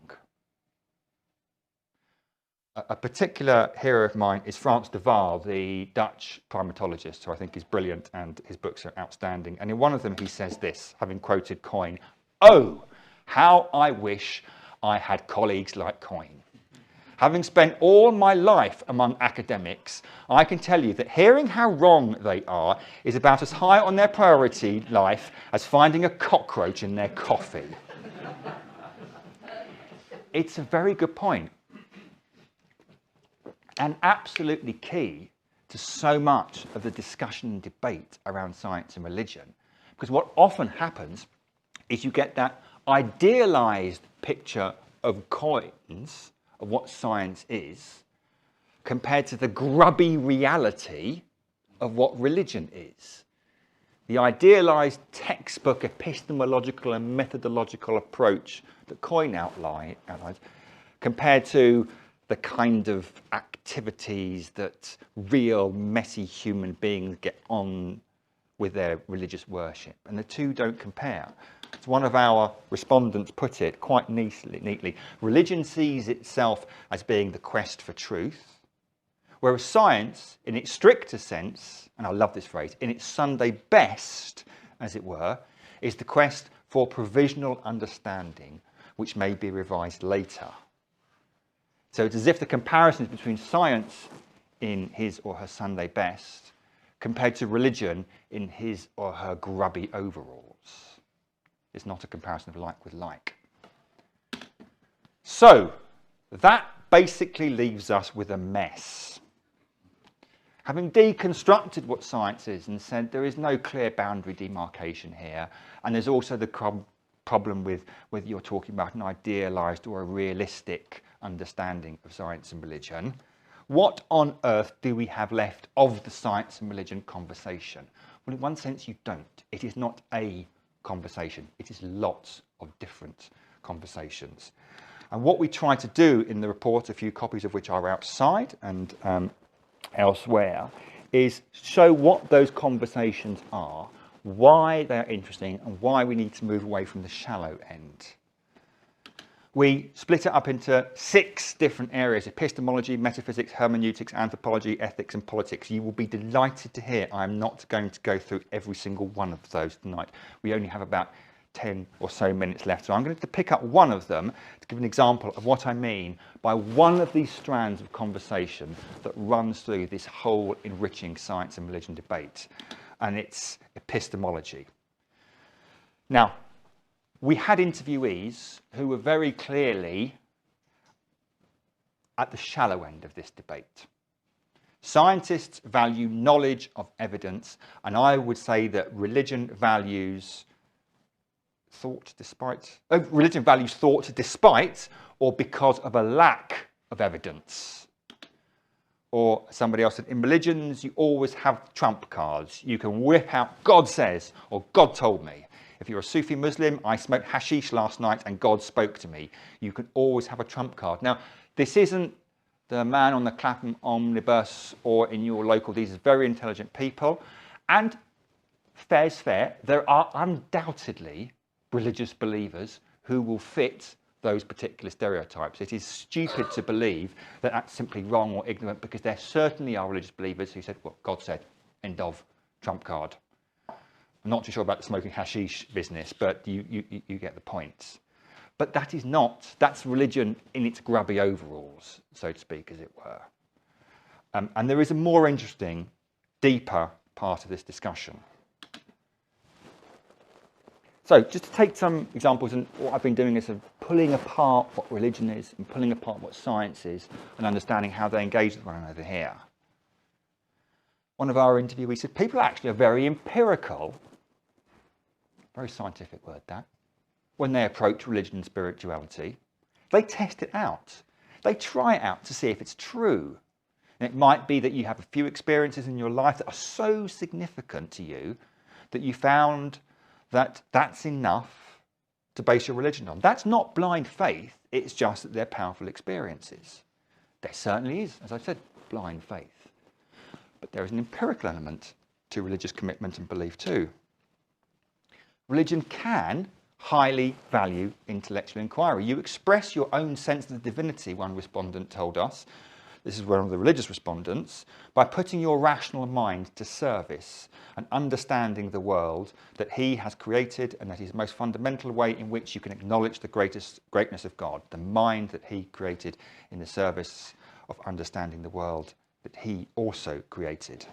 A particular hero of mine is Frans de Waal, the Dutch primatologist, who I think is brilliant and his books are outstanding. And in one of them he says this, having quoted Coyne, "Oh, how I wish I had colleagues like Coyne. Having spent all my life among academics, I can tell you that hearing how wrong they are is about as high on their priority life as finding a cockroach in their coffee." It's a very good point. And absolutely key to so much of the discussion and debate around science and religion. Because what often happens is you get that idealized picture of Coyne's, of what science is, compared to the grubby reality of what religion is. The idealized textbook epistemological and methodological approach that Coyne outlines, compared to the kind of activities that real messy human beings get on with their religious worship. And the two don't compare. As one of our respondents put it quite neatly, religion sees itself as being the quest for truth, whereas science, in its stricter sense, and I love this phrase, in its Sunday best, as it were, is the quest for provisional understanding, which may be revised later. So it's as if the comparisons between science in his or her Sunday best compared to religion in his or her grubby overalls. It's not a comparison of like with like. So that basically leaves us with a mess. Having deconstructed what science is and said there is no clear boundary demarcation here, and there's also the problem with whether you're talking about an idealized or a realistic understanding of science and religion, what on earth do we have left of the science and religion conversation? Well, in one sense you don't. It is not a conversation. It is lots of different conversations. And what we try to do in the report, a few copies of which are outside and elsewhere, is show what those conversations are, why they're interesting, and why we need to move away from the shallow end. We split it up into 6 different areas: epistemology, metaphysics, hermeneutics, anthropology, ethics, and politics. You will be delighted to hear I'm not going to go through every single one of those tonight. We only have about 10 or so minutes left. So I'm going to pick up one of them to give an example of what I mean by one of these strands of conversation that runs through this whole enriching science and religion debate, and it's epistemology. Now, we had interviewees who were very clearly at the shallow end of this debate. Scientists value knowledge of evidence, and I would say that religion values thought despite or because of a lack of evidence. Or somebody else said, in religions you always have trump cards. You can whip out God says or God told me. If you're a Sufi Muslim, I smoked hashish last night and God spoke to me. You can always have a trump card. Now, this isn't the man on the Clapham omnibus or in your local. These are very intelligent people. And fair's fair, there are undoubtedly religious believers who will fit those particular stereotypes. It is stupid to believe that that's simply wrong or ignorant, because there certainly are religious believers who said, well, God said, end of, trump card. I'm not too sure about the smoking hashish business, but you get the point. But that is not, that's religion in its grubby overalls, so to speak, as it were. And there is a more interesting, deeper part of this discussion. So just to take some examples, and what I've been doing is pulling apart what religion is and pulling apart what science is and understanding how they engage with one another here. One of our interviewees said people actually are very empirical, very scientific word that, when they approach religion and spirituality. They test it out. They try it out to see if it's true. And it might be that you have a few experiences in your life that are so significant to you that you found that that's enough to base your religion on. That's not blind faith, it's just that they're powerful experiences. There certainly is, as I've said, blind faith. But there is an empirical element to religious commitment and belief too. Religion can highly value intellectual inquiry. You express your own sense of the divinity, one respondent told us. This is one of the religious respondents, by putting your rational mind to service and understanding the world that he has created, and that is the most fundamental way in which you can acknowledge the greatness of God, the mind that he created in the service of understanding the world that he also created.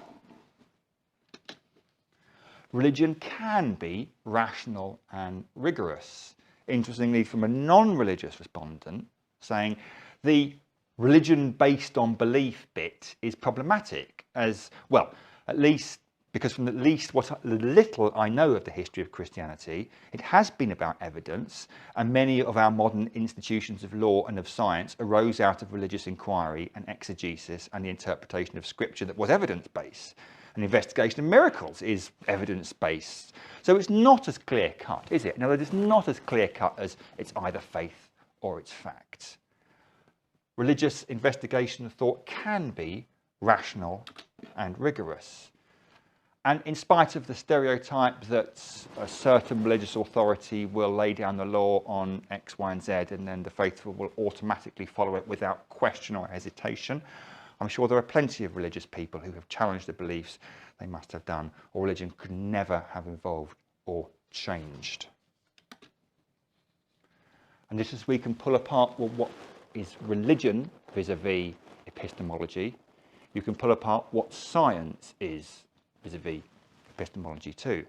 Religion can be rational and rigorous. Interestingly, from a non-religious respondent saying the religion based on belief bit is problematic, as well, at least because from at least what the little I know of the history of Christianity, it has been about evidence, and many of our modern institutions of law and of science arose out of religious inquiry and exegesis and the interpretation of scripture that was evidence-based. An investigation of miracles is evidence-based. So it's not as clear-cut, is it? No, it's not as clear-cut as it's either faith or it's fact. Religious investigation of thought can be rational and rigorous. And in spite of the stereotype that a certain religious authority will lay down the law on X, Y, and Z, and then the faithful will automatically follow it without question or hesitation, I'm sure there are plenty of religious people who have challenged the beliefs they must have done, or religion could never have evolved or changed. And this is we can pull apart, well, what is religion vis-a-vis epistemology. You can pull apart what science is vis-a-vis epistemology too.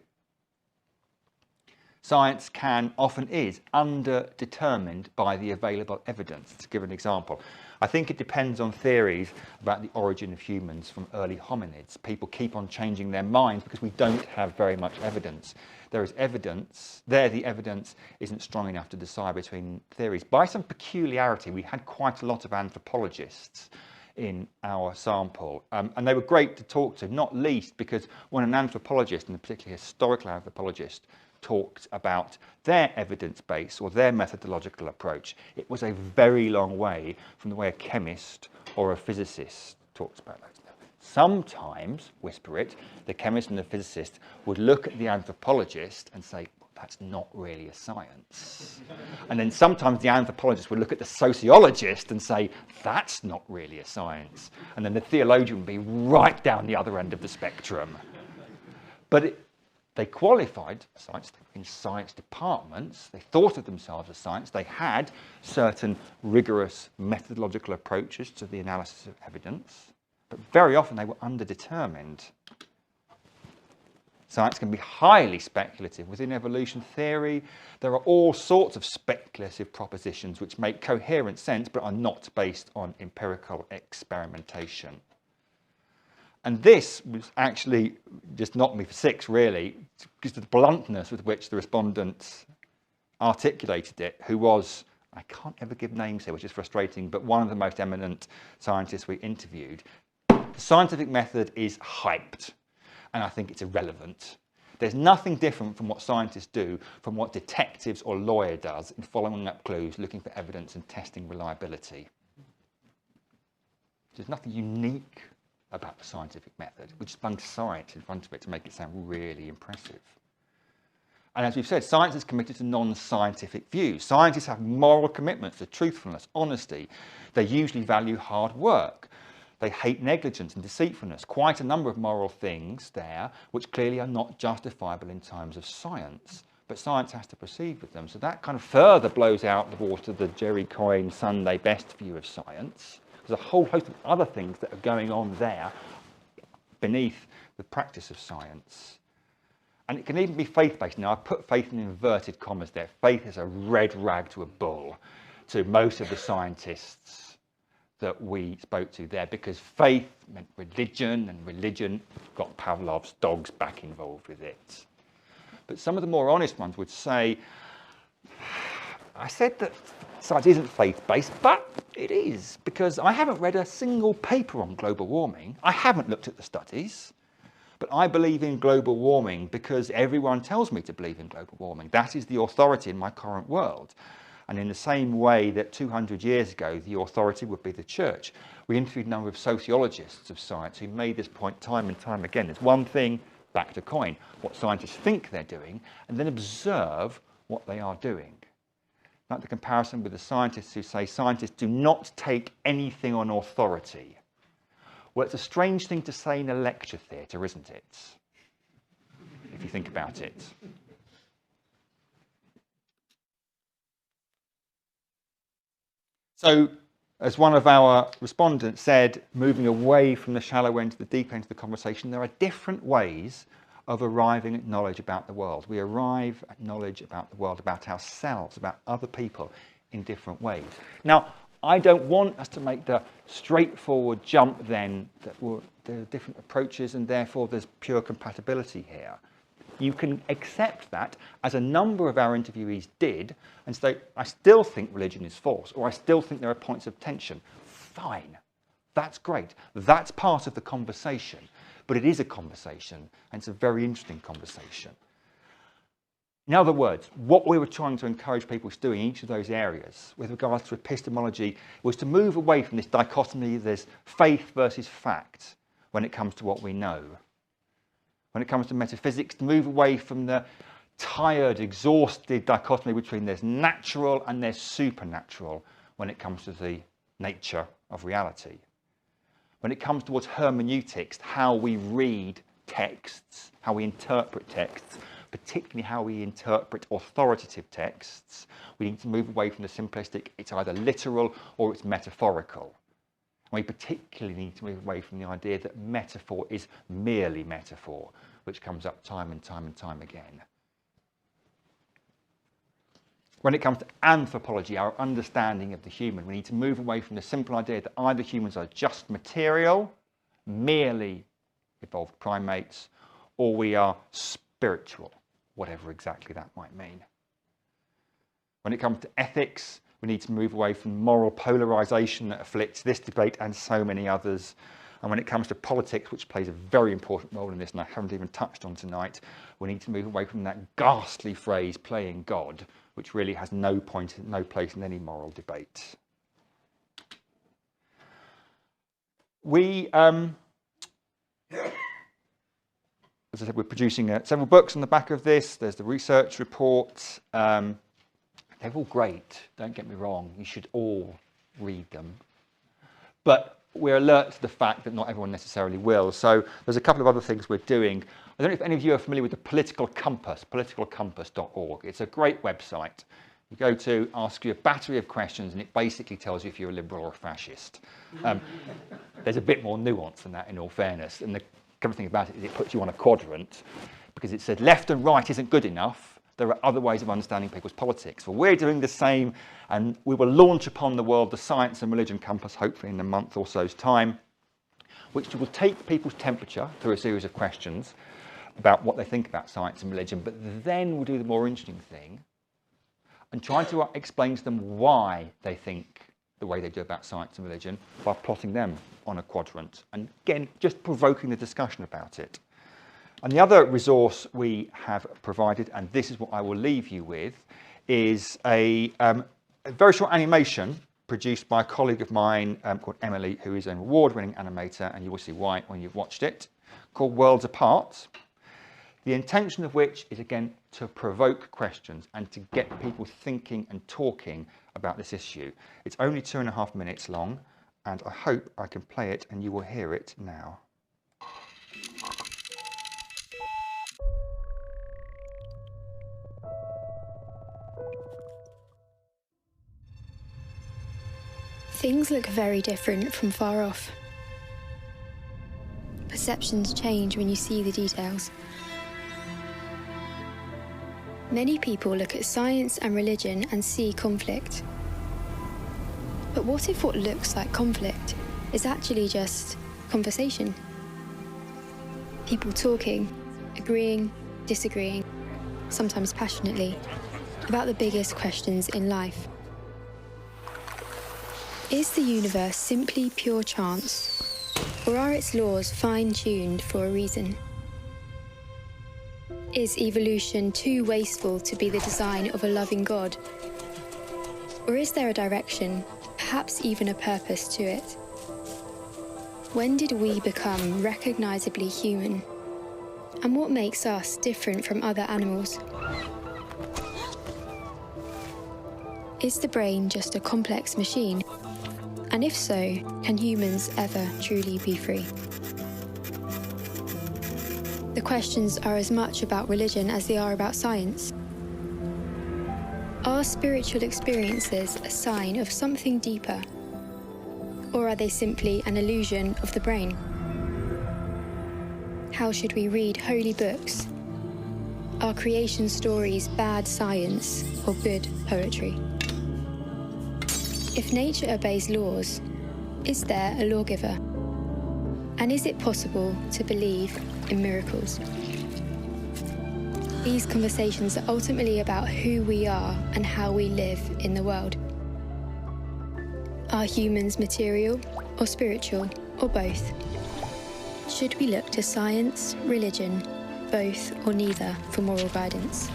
Science often is underdetermined by the available evidence. To give an example, I think it depends on theories about the origin of humans from early hominids. People keep on changing their minds because we don't have very much evidence. There is evidence, the evidence isn't strong enough to decide between theories. By some peculiarity, we had quite a lot of anthropologists in our sample, and they were great to talk to, not least because when an anthropologist, and particularly a historical anthropologist, talked about their evidence base or their methodological approach, it was a very long way from the way a chemist or a physicist talks about those. Sometimes, whisper it, the chemist and the physicist would look at the anthropologist and say, well, that's not really a science. And then sometimes the anthropologist would look at the sociologist and say, that's not really a science. And then the theologian would be right down the other end of the spectrum. But they qualified science in science departments. They thought of themselves as science. They had certain rigorous methodological approaches to the analysis of evidence, but very often they were underdetermined. Science can be highly speculative. Within evolution theory, there are all sorts of speculative propositions which make coherent sense but are not based on empirical experimentation. And this was actually just knocked me for six, really, because of the bluntness with which the respondents articulated it, who was, I can't ever give names here, which is frustrating, but one of the most eminent scientists we interviewed. The scientific method is hyped, and I think it's irrelevant. There's nothing different from what scientists do from what detectives or lawyer does in following up clues, looking for evidence and testing reliability. There's nothing unique about the scientific method. We just bung science in front of it to make it sound really impressive. And as we've said, science is committed to non-scientific views. Scientists have moral commitments to truthfulness, honesty. They usually value hard work. They hate negligence and deceitfulness. Quite a number of moral things there, which clearly are not justifiable in times of science. But science has to proceed with them. So that kind of further blows out the water the Jerry Coyne Sunday best view of science. There's a whole host of other things that are going on there beneath the practice of science. And it can even be faith-based. Now, I put faith in inverted commas there. Faith is a red rag to a bull to most of the scientists that we spoke to there, because faith meant religion, and religion got Pavlov's dogs back involved with it. But some of the more honest ones would say, I said that science isn't faith-based, but it is, because I haven't read a single paper on global warming. I haven't looked at the studies, but I believe in global warming because everyone tells me to believe in global warming. That is the authority in my current world. And in the same way that 200 years ago, the authority would be the church. We interviewed a number of sociologists of science who made this point time and time again. There's one thing, back to Coyne, what scientists think they're doing, and then observe what they are doing. Like the comparison with the scientists who say scientists do not take anything on authority. Well, it's a strange thing to say in a lecture theatre, isn't it? If you think about it. So, as one of our respondents said, moving away from the shallow end to the deep end of the conversation, there are different ways of arriving at knowledge about the world. We arrive at knowledge about the world, about ourselves, about other people in different ways. Now, I don't want us to make the straightforward jump then that there are different approaches and therefore there's pure compatibility here. You can accept that, as a number of our interviewees did, and say, I still think religion is false, or I still think there are points of tension. Fine. That's great. That's part of the conversation. But it is a conversation, and it's a very interesting conversation. In other words, what we were trying to encourage people to do in each of those areas with regards to epistemology was to move away from this dichotomy, there's faith versus fact when it comes to what we know. When it comes to metaphysics, to move away from the tired, exhausted dichotomy between there's natural and there's supernatural when it comes to the nature of reality. When it comes towards hermeneutics, how we read texts, how we interpret texts, particularly how we interpret authoritative texts, we need to move away from the simplistic, it's either literal or it's metaphorical. And we particularly need to move away from the idea that metaphor is merely metaphor, which comes up time and time and time again. When it comes to anthropology, our understanding of the human, we need to move away from the simple idea that either humans are just material, merely evolved primates, or we are spiritual, whatever exactly that might mean. When it comes to ethics, we need to move away from moral polarization that afflicts this debate and so many others. And when it comes to politics, which plays a very important role in this, and I haven't even touched on tonight, we need to move away from that ghastly phrase, playing God, which really has no place in any moral debate. We, as I said, we're producing several books on the back of this. There's the research report. They're all great, don't get me wrong. You should all read them. But we're alert to the fact that not everyone necessarily will. So there's a couple of other things we're doing. I don't know if any of you are familiar with the Political Compass, politicalcompass.org. It's a great website. You go to, ask you a battery of questions, and it basically tells you if you're a liberal or a fascist. There's a bit more nuance than that, in all fairness. And the good thing about it is it puts you on a quadrant, because it said left and right isn't good enough. There are other ways of understanding people's politics. Well, we're doing the same, and we will launch upon the world the Science and Religion Compass, hopefully in a month or so's time, which will take people's temperature through a series of questions about what they think about science and religion, but then we'll do the more interesting thing and try to explain to them why they think the way they do about science and religion by plotting them on a quadrant. And again, just provoking the discussion about it. And the other resource we have provided, and this is what I will leave you with, is a very short animation produced by a colleague of mine called Emily, who is an award-winning animator, and you will see why when you've watched it, called Worlds Apart. The intention of which is, again, to provoke questions and to get people thinking and talking about this issue. It's only 2.5 minutes long, and I hope I can play it and you will hear it now. Things look very different from far off. Perceptions change when you see the details. Many people look at science and religion and see conflict. But what if what looks like conflict is actually just conversation? People talking, agreeing, disagreeing, sometimes passionately, about the biggest questions in life. Is the universe simply pure chance, or are its laws fine-tuned for a reason? Is evolution too wasteful to be the design of a loving God? Or is there a direction, perhaps even a purpose to it? When did we become recognizably human? And what makes us different from other animals? Is the brain just a complex machine? And if so, can humans ever truly be free? The questions are as much about religion as they are about science. Are spiritual experiences a sign of something deeper? Or are they simply an illusion of the brain? How should we read holy books? Are creation stories bad science or good poetry? If nature obeys laws, is there a lawgiver? And is it possible to believe in miracles? These conversations are ultimately about who we are and how we live in the world. Are humans material or spiritual, or both? Should we look to science, religion, both or neither for moral guidance?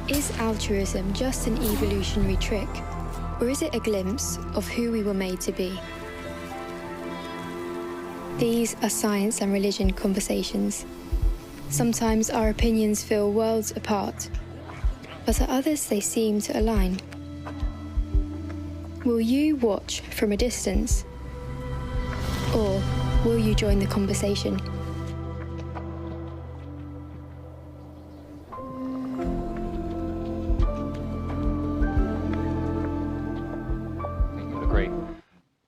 Is altruism just an evolutionary trick? Or is it a glimpse of who we were made to be? These are science and religion conversations. Sometimes our opinions feel worlds apart, but at others they seem to align. Will you watch from a distance? Or will you join the conversation?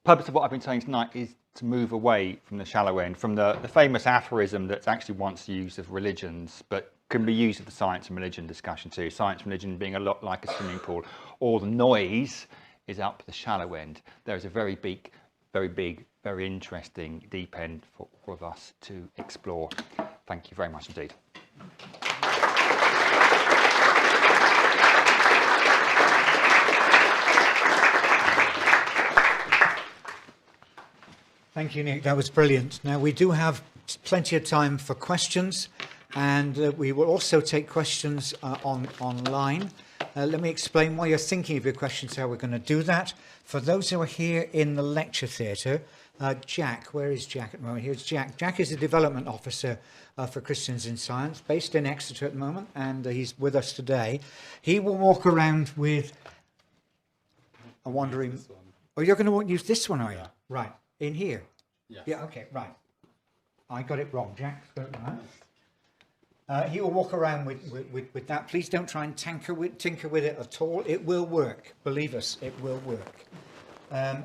Purpose of what I've been saying tonight is to move away from the shallow end, from the famous aphorism that's actually once used of religions, but can be used of the science and religion discussion too. Science and religion being a lot like a swimming pool. All the noise is up the shallow end. There is a very big, very interesting deep end for all of us to explore. Thank you very much indeed. Thank you, Nick. That was brilliant. Now, we do have plenty of time for questions, and we will also take questions online. Let me explain while you're thinking of your questions how we're going to do that. For those who are here in the lecture theatre, Jack, where is Jack at the moment? Here's Jack. Jack is the development officer for Christians in Science, based in Exeter at the moment, and he's with us today. He will walk around with a wandering... Oh, you're going to use this one, are you? Right. In here? Yes. Yeah, okay, right. I got it wrong, Jack. He will walk around with that. Please don't try and tinker with it at all. It will work. Believe us, it will work. And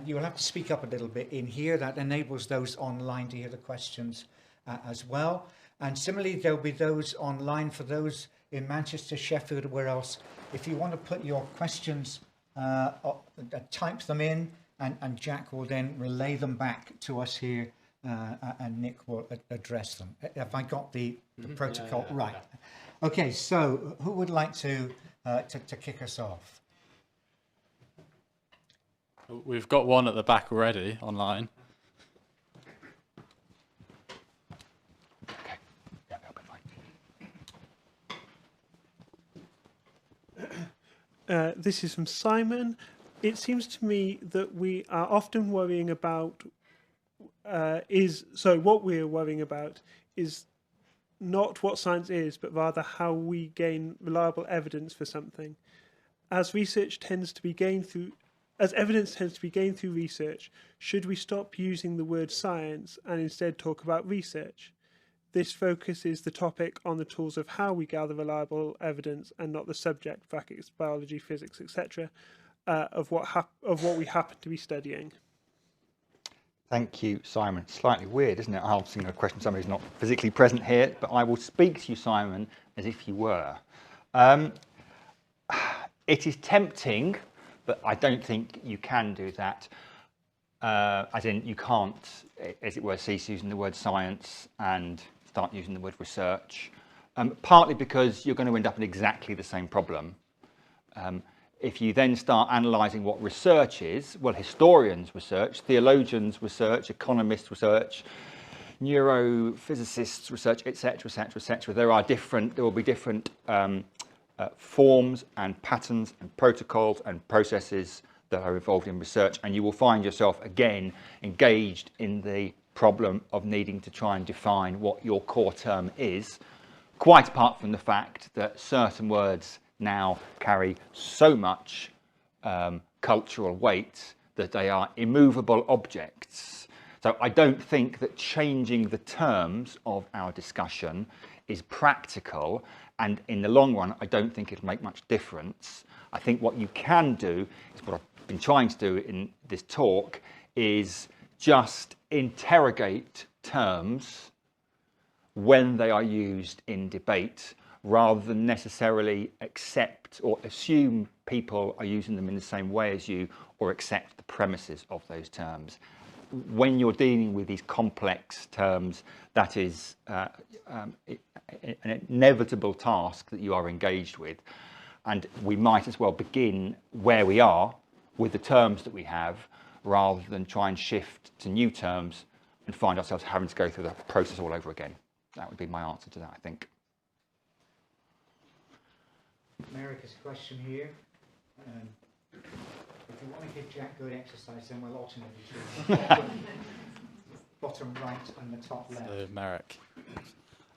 you'll have to speak up a little bit in here. That enables those online to hear the questions as well. And similarly, there'll be those online for those in Manchester, Sheffield, where else. If you want to put your questions, type them in, and Jack will then relay them back to us here, and Nick will address them. Have I got the protocol right? Okay, so who would like to kick us off? We've got one at the back already online. Okay, yeah, that'll be fine. This is from Simon. It seems to me that we are often worrying about what we're worrying about is not what science is, but rather how we gain reliable evidence for something. As research tends to be gained through as evidence tends to be gained through research, should we stop using the word science and instead talk about research? This focuses the topic on the tools of how we gather reliable evidence and not the subject, brackets, biology, physics, etc., of what we happen to be studying. Thank you, Simon. Slightly weird, isn't it? Asking a question somebody who's not physically present here, but I will speak to you, Simon, as if you were. It is tempting, but I don't think you can do that. As in, you can't, as it were, cease using the word science and start using the word research. Partly because you're going to end up in exactly the same problem. If you then start analysing what research is, well, historians research, theologians research, economists research, neurophysicists research, etc., etc., etc. There will be different forms and patterns and protocols and processes that are involved in research, and you will find yourself again engaged in the problem of needing to try and define what your core term is, quite apart from the fact that certain words now carry so much cultural weight that they are immovable objects. So I don't think that changing the terms of our discussion is practical, and in the long run I don't think it'll make much difference. I think what you can do is what I've been trying to do in this talk is just interrogate terms when they are used in debate, rather than necessarily accept or assume people are using them in the same way as you, or accept the premises of those terms. When you're dealing with these complex terms, that is an inevitable task that you are engaged with. And we might as well begin where we are with the terms that we have, rather than try and shift to new terms and find ourselves having to go through the process all over again. That would be my answer to that, I think. America's question here. If you want to give Jack good exercise, then we'll alternate between bottom right and the top left. Marek.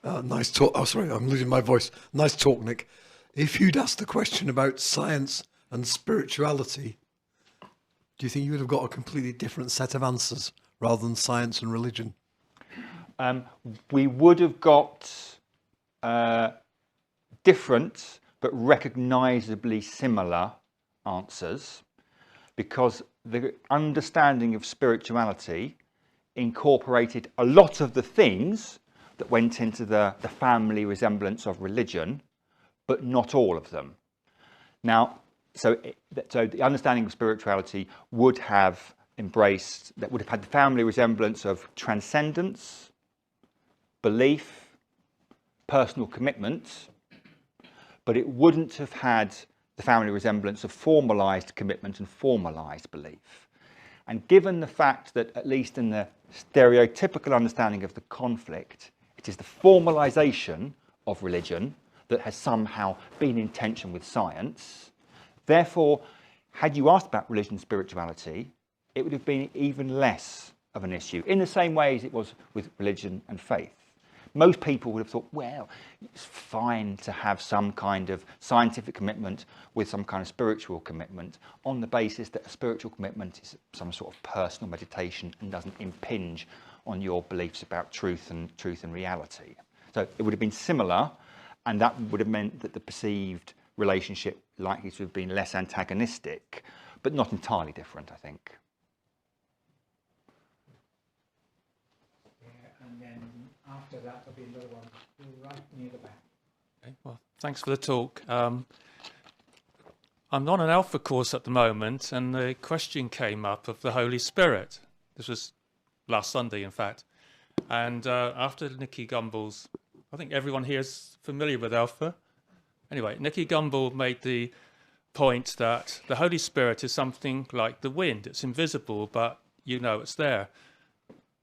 Nice talk. Oh, sorry, I'm losing my voice. Nice talk, Nick. If you'd asked the question about science and spirituality, do you think you would have got a completely different set of answers rather than science and religion? We would have got different but recognisably similar answers, because the understanding of spirituality incorporated a lot of the things that went into the family resemblance of religion, but not all of them. Now, so the understanding of spirituality would have embraced, that would have had the family resemblance of transcendence, belief, personal commitment, but it wouldn't have had the family resemblance of formalised commitment and formalised belief. And given the fact that, at least in the stereotypical understanding of the conflict, it is the formalisation of religion that has somehow been in tension with science, therefore, had you asked about religion and spirituality, it would have been even less of an issue, in the same way as it was with religion and faith. Most people would have thought, well, it's fine to have some kind of scientific commitment with some kind of spiritual commitment, on the basis that a spiritual commitment is some sort of personal meditation and doesn't impinge on your beliefs about truth and reality. So it would have been similar, and that would have meant that the perceived relationship likely to have been less antagonistic, but not entirely different, I think. And then after that, there'll be another one right near the back. Okay, well, thanks for the talk. I'm on an Alpha course at the moment, and the question came up of the Holy Spirit. This was last Sunday, in fact. And after Nicky Gumbel's, I think everyone here is familiar with Alpha. Anyway, Nicky Gumbel made the point that the Holy Spirit is something like the wind. It's invisible, but you know it's there.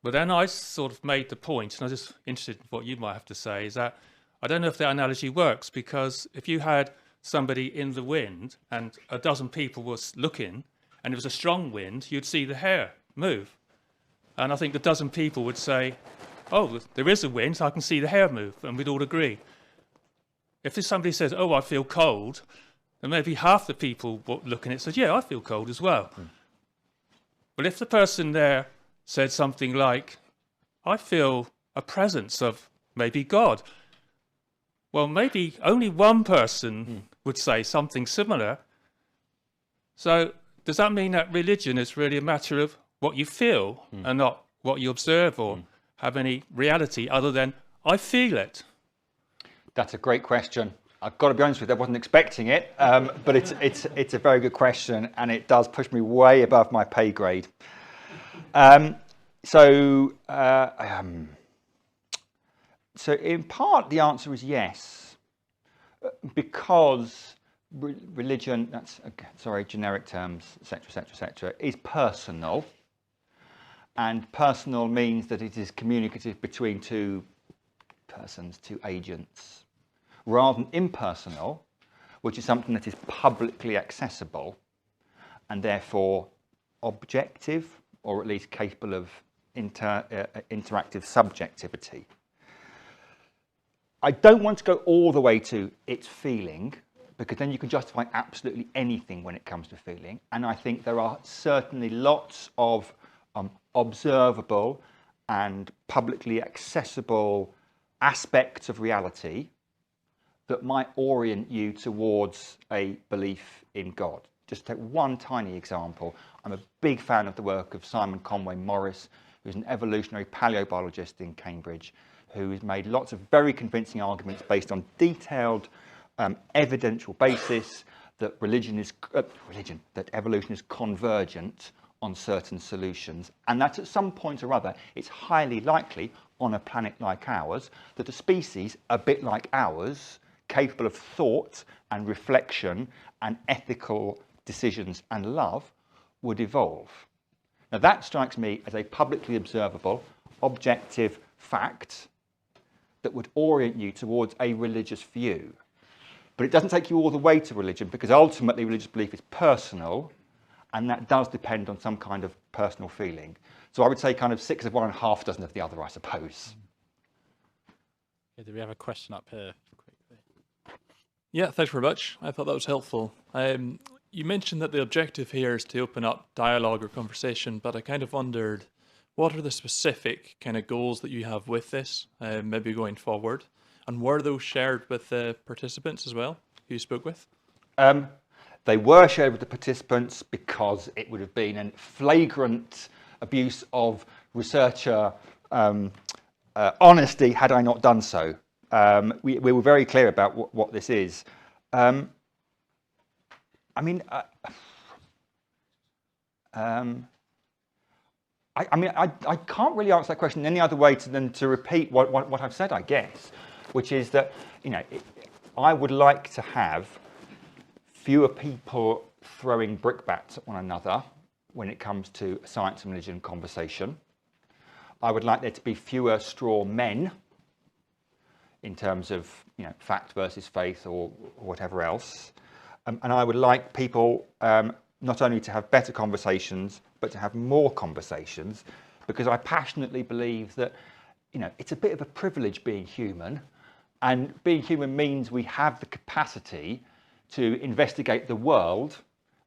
But then I sort of made the point, and I'm just interested in what you might have to say, is that I don't know if that analogy works, because if you had somebody in the wind and a dozen people was looking, and it was a strong wind, you'd see the hair move. And I think the dozen people would say, oh, there is a wind, so I can see the hair move, and we'd all agree. If somebody says, oh, I feel cold, then maybe half the people looking at it said, yeah, I feel cold as well. But if the person there said something like, I feel a presence of maybe God, well, maybe only one person would say something similar. So does that mean that religion is really a matter of what you feel and not what you observe or have any reality other than, I feel it? That's a great question. I've got to be honest with you, I wasn't expecting it, but it's a very good question, and it does push me way above my pay grade. So in part the answer is yes, because religion, generic terms, etc., is personal, and personal means that it is communicative between two persons, two agents, rather than impersonal, which is something that is publicly accessible and therefore objective, or at least capable of interactive subjectivity. I don't want to go all the way to it's feeling, because then you can justify absolutely anything when it comes to feeling. And I think there are certainly lots of observable and publicly accessible aspects of reality that might orient you towards a belief in God. Just take one tiny example. I'm a big fan of the work of Simon Conway Morris, who's an evolutionary paleobiologist in Cambridge, who has made lots of very convincing arguments based on detailed evidential basis that that evolution is convergent on certain solutions, and that at some point or other it's highly likely on a planet like ours that a species a bit like ours, capable of thought and reflection and ethical decisions and love, would evolve. Now that strikes me as a publicly observable, objective fact that would orient you towards a religious view. But it doesn't take you all the way to religion, because ultimately religious belief is personal, and that does depend on some kind of personal feeling. So I would say kind of 6 of one and half dozen of the other, I suppose. Yeah, do we have a question up here quickly? Yeah, thanks very much. I thought that was helpful. You mentioned that the objective here is to open up dialogue or conversation, but I kind of wondered, what are the specific kind of goals that you have with this, maybe going forward? And were those shared with the participants as well, who you spoke with? They were shared with the participants because it would have been a flagrant abuse of researcher honesty had I not done so. We were very clear about what this is. I can't really answer that question any other way than to repeat what I've said, I guess, which is that, I would like to have fewer people throwing brickbats at one another when it comes to science and religion conversation. I would like there to be fewer straw men in terms of fact versus faith or whatever else. And I would like people not only to have better conversations, but to have more conversations, because I passionately believe that it's a bit of a privilege being human, and being human means we have the capacity to investigate the world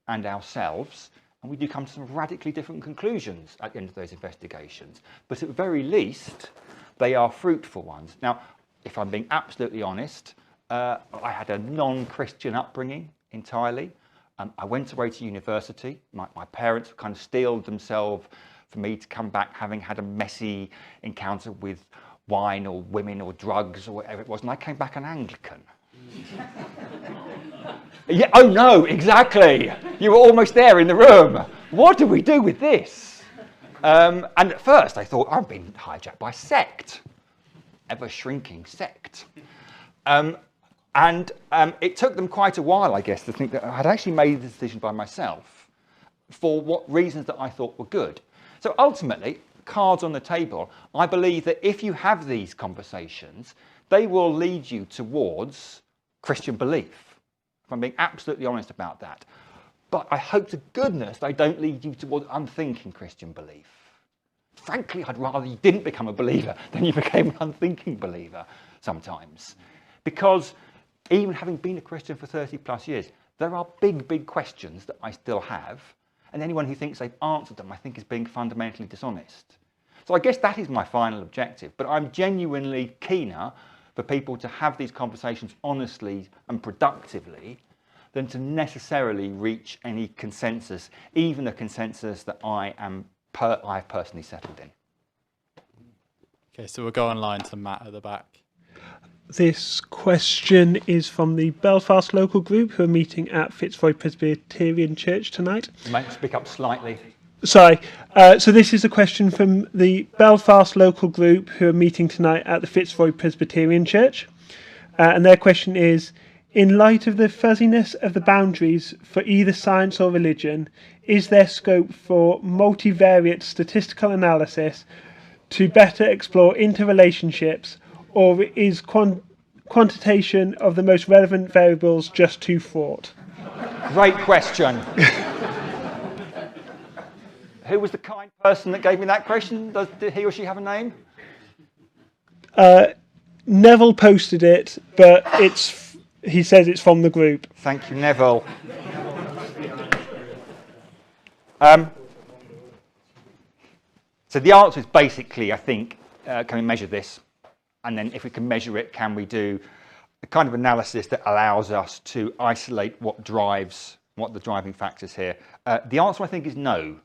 and ourselves, and we do come to some radically different conclusions at the end of those investigations. But at the very least, they are fruitful ones. Now, if I'm being absolutely honest, I had a non-Christian upbringing entirely. I went away to university. My parents kind of steeled themselves for me to come back having had a messy encounter with wine or women or drugs or whatever it was, and I came back an Anglican. Yeah, oh no, exactly. You were almost there in the room. What do we do with this? And at first I thought, I've been hijacked by a sect, ever-shrinking sect. And it took them quite a while, I guess, to think that I had actually made the decision by myself for what reasons that I thought were good. So ultimately, cards on the table, I believe that if you have these conversations, they will lead you towards Christian belief, if I'm being absolutely honest about that. But I hope to goodness they don't lead you towards unthinking Christian belief. Frankly, I'd rather you didn't become a believer than you became an unthinking believer sometimes. Because even having been a Christian for 30 plus years, There are big, big questions that I still have, and anyone who thinks they've answered them, I think, is being fundamentally dishonest. So I guess that is my final objective, but I'm genuinely keener for people to have these conversations honestly and productively than to necessarily reach any consensus, even a consensus that I've personally settled in. Okay, so we'll go online to Matt at the back. This question is from the Belfast local group who are meeting at Fitzroy Presbyterian Church tonight. You might speak up slightly. Sorry. So this is a question from the Belfast local group who are meeting tonight at the Fitzroy Presbyterian Church. And their question is, in light of the fuzziness of the boundaries for either science or religion, is there scope for multivariate statistical analysis to better explore interrelationships, or is quantitation of the most relevant variables just too fraught? Great question. Who was the kind person that gave me that question? Did he or she have a name? Neville posted it, but he says it's from the group. Thank you, Neville. So the answer is basically, I think, can we measure this? And then if we can measure it, can we do the kind of analysis that allows us to isolate what the driving factors here? The answer, I think, is no.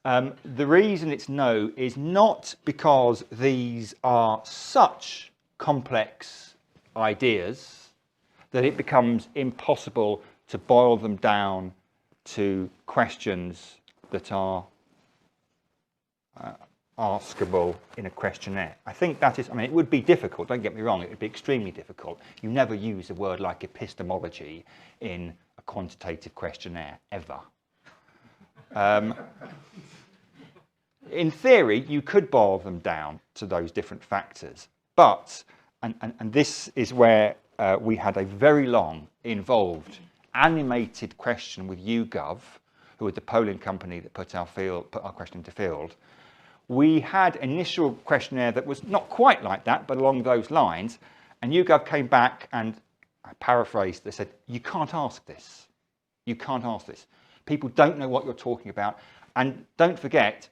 The reason it's no is not because these are such complex ideas that it becomes impossible to boil them down to questions that are askable in a questionnaire. I think that is, it would be difficult, don't get me wrong, it would be extremely difficult. You never use a word like epistemology in a quantitative questionnaire, ever. In theory, you could boil them down to those different factors, but, and this is where we had a very long, involved, animated question with YouGov, who were the polling company that put our question into field. We had initial questionnaire that was not quite like that, but along those lines, and YouGov came back and, I paraphrased, they said, you can't ask this. You can't ask this. People don't know what you're talking about, and don't forget,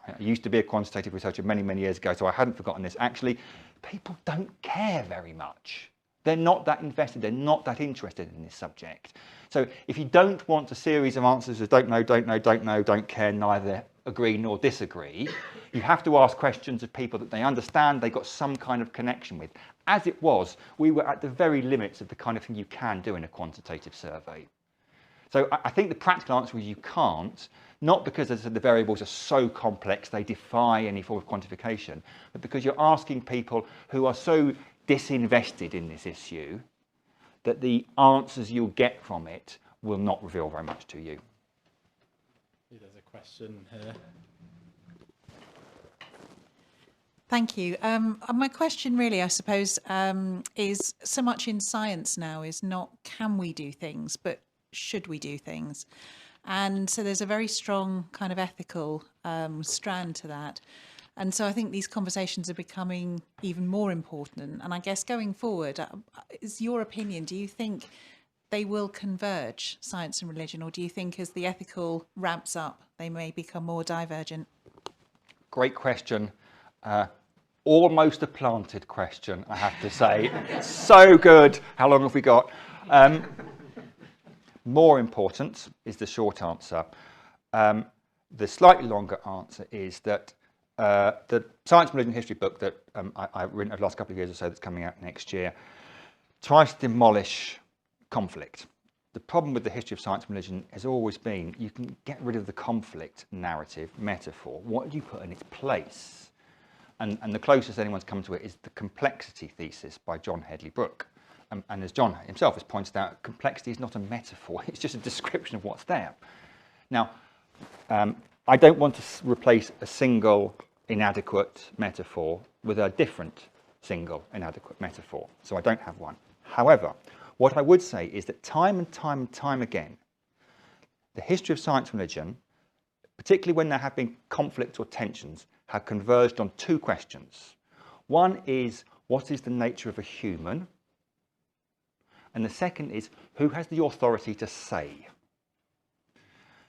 I used to be a quantitative researcher many, many years ago, so I hadn't forgotten this. Actually, people don't care very much. They're not that invested. They're not that interested in this subject. So if you don't want a series of answers of don't know, don't know, don't know, don't care, neither agree nor disagree, you have to ask questions of people that they understand, they've got some kind of connection with. As it was, we were at the very limits of the kind of thing you can do in a quantitative survey. So I think the practical answer is you can't, not because, as I said, the variables are so complex they defy any form of quantification, but because you're asking people who are so disinvested in this issue that the answers you'll get from it will not reveal very much to you. There's a question here. Thank you. My question really, I suppose, is so much in science now is not can we do things, but should we do things? And so there's a very strong kind of ethical strand to that. And so I think these conversations are becoming even more important. And I guess going forward, is your opinion, do you think they will converge, science and religion, or do you think as the ethical ramps up, they may become more divergent? Great question. Almost a planted question, I have to say. So good. How long have we got? More important is the short answer. The slightly longer answer is that the Science and Religion History book that I've written over the last couple of years or so that's coming out next year tries to demolish conflict. The problem with the history of science and religion has always been you can get rid of the conflict narrative, metaphor. What do you put in its place? And the closest anyone's come to it is the complexity thesis by John Hedley Brooke. And as John himself has pointed out, complexity is not a metaphor, it's just a description of what's there. Now, I don't want to replace a single inadequate metaphor with a different single inadequate metaphor, so I don't have one. However, what I would say is that time and time again, the history of science and religion, particularly when there have been conflicts or tensions, have converged on two questions. One is, what is the nature of a human? And the second is, who has the authority to say?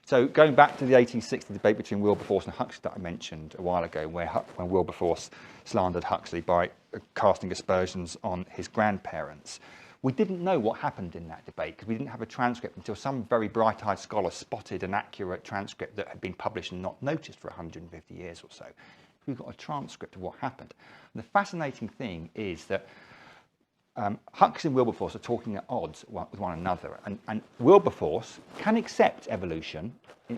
So going back to the 1860 debate between Wilberforce and Huxley that I mentioned a while ago, when Wilberforce slandered Huxley by casting aspersions on his grandparents, we didn't know what happened in that debate because we didn't have a transcript until some very bright-eyed scholar spotted an accurate transcript that had been published and not noticed for 150 years or so. We've got a transcript of what happened. And the fascinating thing is that Huxley and Wilberforce are talking at odds with one another, and Wilberforce can accept evolution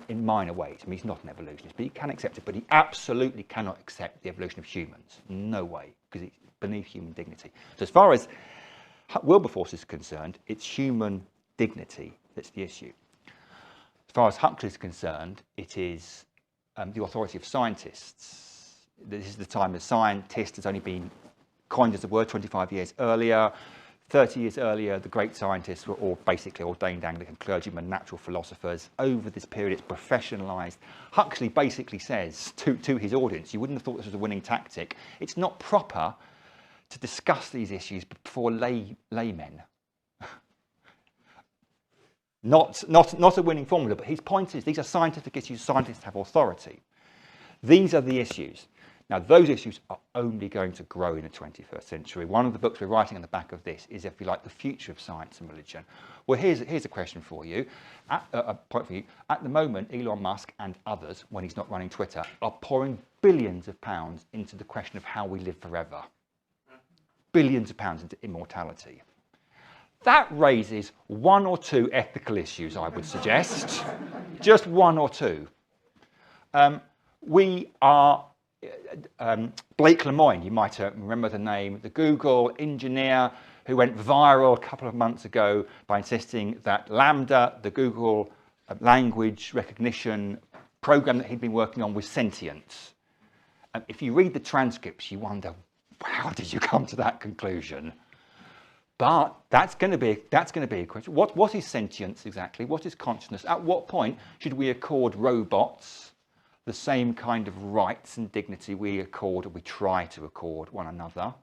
in minor ways. I mean, he's not an evolutionist, but he can accept it, but he absolutely cannot accept the evolution of humans. No way, because it's beneath human dignity. So as far as Wilberforce is concerned, it's human dignity that's the issue. As far as Huxley is concerned, it is the authority of scientists. This is the time the scientist has only been coined as a word 25 years earlier. 30 years earlier, the great scientists were all basically ordained Anglican clergymen, natural philosophers. Over this period, it's professionalised. Huxley basically says to his audience, you wouldn't have thought this was a winning tactic, it's not proper to discuss these issues before laymen. Not a winning formula, but his point is these are scientific issues, scientists have authority. These are the issues. Now, those issues are only going to grow in the 21st century. One of the books we're writing on the back of this is, if you like, the future of science and religion. Well, here's a question for you, a point for you. At the moment, Elon Musk and others, when he's not running Twitter, are pouring billions of pounds into the question of how we live forever. Billions of pounds into immortality. That raises one or two ethical issues, I would suggest. Just one or two. We are... Blake Lemoine, you might remember the name, the Google engineer who went viral a couple of months ago by insisting that Lambda, the Google language recognition program that he'd been working on, was sentient. If you read the transcripts, you wonder, how did you come to that conclusion? But that's going to be a question. What is sentience exactly? What is consciousness? At what point should we accord robots the same kind of rights and dignity we try to accord one another?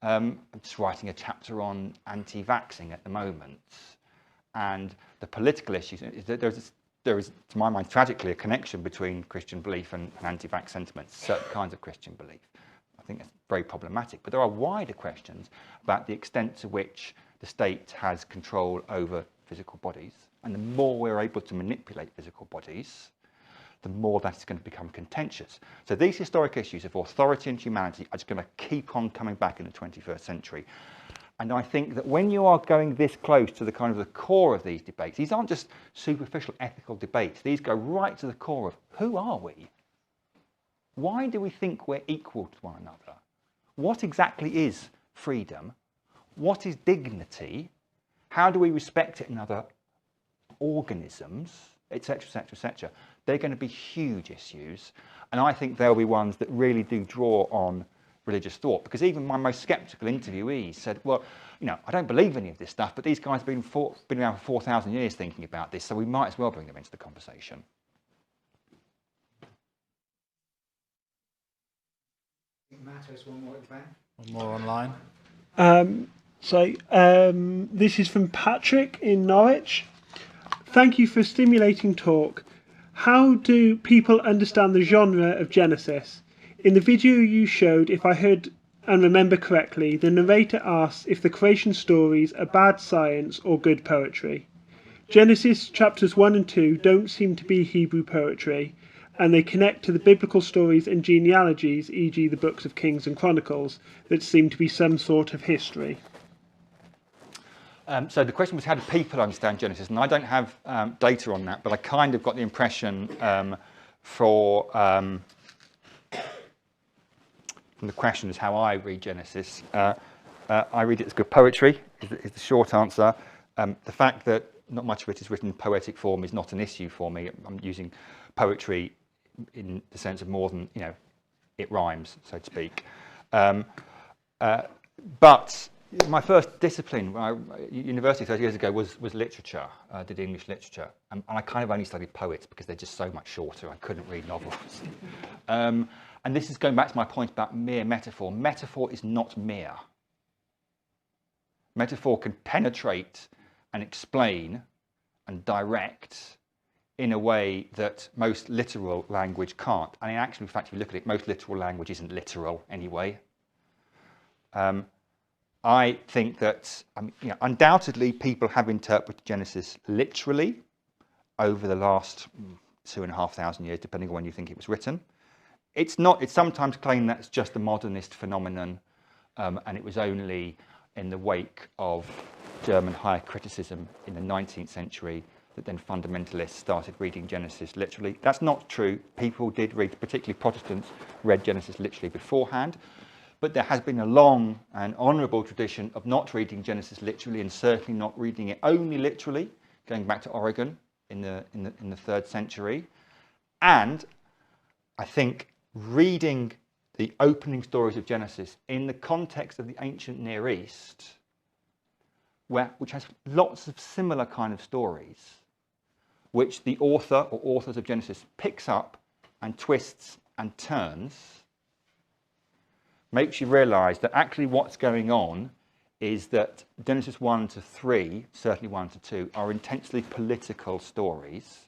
I'm just writing a chapter on anti-vaxxing at the moment, and the political issues. There is, to my mind, tragically a connection between Christian belief and anti-vax sentiments, certain kinds of Christian belief. I think that's very problematic. But there are wider questions about the extent to which the state has control over physical bodies, and the more we're able to manipulate physical bodies, the more that is going to become contentious. So these historic issues of authority and humanity are just going to keep on coming back in the 21st century. And I think that when you are going this close to the kind of the core of these debates, these aren't just superficial ethical debates. These go right to the core of who are we? Why do we think we're equal to one another? What exactly is freedom? What is dignity? How do we respect it in other organisms, etc., etc., etc.? They're going to be huge issues, and I think they'll be ones that really do draw on religious thought, because even my most sceptical interviewees said, well, you know, I don't believe any of this stuff, but these guys have been around for 4,000 years thinking about this, so we might as well bring them into the conversation. Matt has one more, Van. One more online. This is from Patrick in Norwich. Thank you for a stimulating talk. How do people understand the genre of Genesis? In the video you showed, if I heard and remember correctly, the narrator asks if the creation stories are bad science or good poetry. Genesis chapters 1 and 2 don't seem to be Hebrew poetry, and they connect to the biblical stories and genealogies, e.g. the books of Kings and Chronicles, that seem to be some sort of history. So the question was, how do people understand Genesis? And I don't have data on that, but I kind of got the impression from the question is how I read Genesis. I read it as good poetry, is the short answer. The fact that not much of it is written in poetic form is not an issue for me. I'm using poetry in the sense of more than, you know, it rhymes, so to speak. But my first discipline at university 30 years ago was literature. I did English literature, and I kind of only studied poets because they're just so much shorter. I couldn't read novels. And this is going back to my point about mere metaphor. Metaphor is not mere. Metaphor can penetrate and explain and direct in a way that most literal language can't. And in actual fact, if you look at it, most literal language isn't literal anyway. I think that undoubtedly people have interpreted Genesis literally over the last 2,500 years, depending on when you think it was written. It's sometimes claimed that's just a modernist phenomenon, and it was only in the wake of German higher criticism in the 19th century that then fundamentalists started reading Genesis literally. That's not true. People did read, particularly Protestants, read Genesis literally beforehand. But there has been a long and honourable tradition of not reading Genesis literally, and certainly not reading it only literally, going back to Origen in the 3rd century. And I think reading the opening stories of Genesis in the context of the ancient Near East, which has lots of similar kind of stories, which the author or authors of Genesis picks up and twists and turns, makes you realise that actually what's going on is that Genesis 1 to 3, certainly 1 to 2, are intensely political stories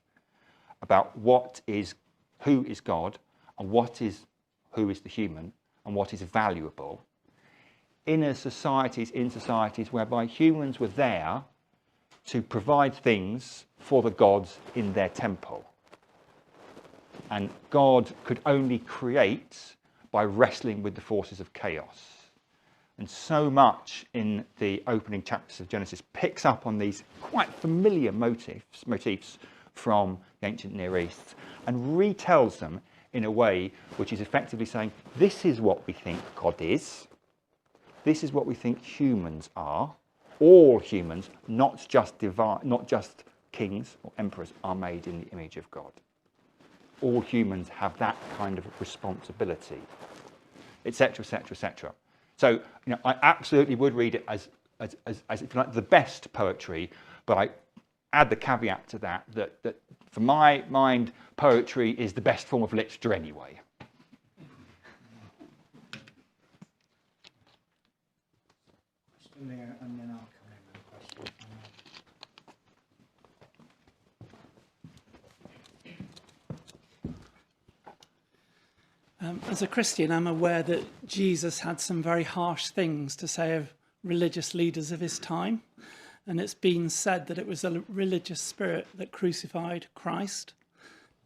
about who is God and who is the human and what is valuable in societies whereby humans were there to provide things for the gods in their temple. And God could only create by wrestling with the forces of chaos. And so much in the opening chapters of Genesis picks up on these quite familiar motifs from the ancient Near East and retells them in a way which is effectively saying, this is what we think God is, this is what we think humans are. All humans, not just divine, not just kings or emperors, are made in the image of God. All humans have that kind of responsibility, etc., etc., etc. So, I absolutely would read it as if you like the best poetry, but I add the caveat to that for my mind, poetry is the best form of literature anyway. Question there, and then I'll come in with a question. As a Christian, I'm aware that Jesus had some very harsh things to say of religious leaders of his time. And it's been said that it was a religious spirit that crucified Christ.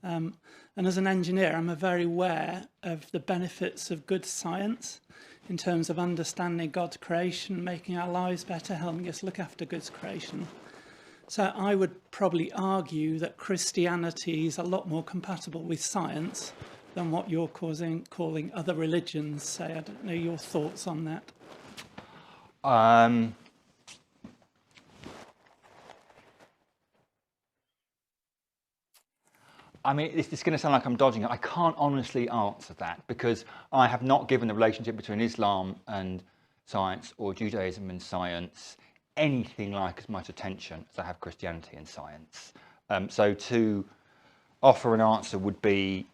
And as an engineer, I'm very aware of the benefits of good science in terms of understanding God's creation, making our lives better, helping us look after God's creation. So I would probably argue that Christianity is a lot more compatible with science than what you're calling other religions. Say, I don't know your thoughts on that. I mean, it's going to sound like I'm dodging it. I can't honestly answer that because I have not given the relationship between Islam and science or Judaism and science anything like as much attention as I have Christianity and science. So to offer an answer would be,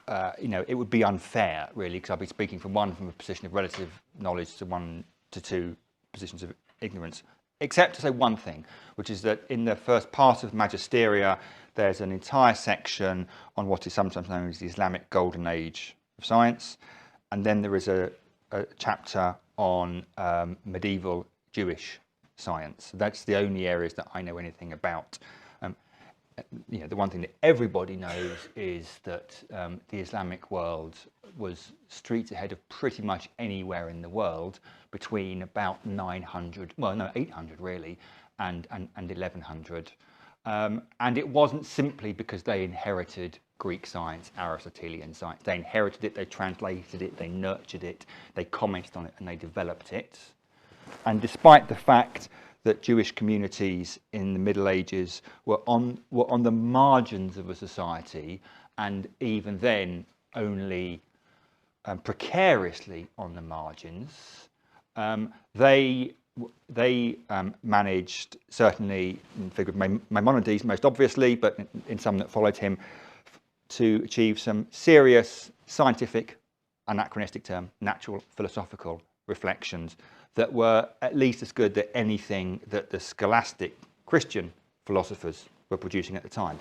it would be unfair, really, because I'd be speaking from a position of relative knowledge to two positions of ignorance. Except to say one thing, which is that in the first part of Magisteria, there's an entire section on what is sometimes known as the Islamic Golden Age of science. And then there is a chapter on medieval Jewish science. That's the only areas that I know anything about. The one thing that everybody knows is that the Islamic world was streets ahead of pretty much anywhere in the world between about 800 really, and 1100. And it wasn't simply because they inherited Greek science, Aristotelian science. They inherited it, they translated it, they nurtured it, they commented on it, and they developed it. And despite the fact that Jewish communities in the Middle Ages were on the margins of a society, and even then only precariously on the margins, they managed, certainly in the figure of Maimonides most obviously, but in some that followed him, to achieve some serious scientific, anachronistic term, natural philosophical reflections that were at least as good as anything that the scholastic Christian philosophers were producing at the time,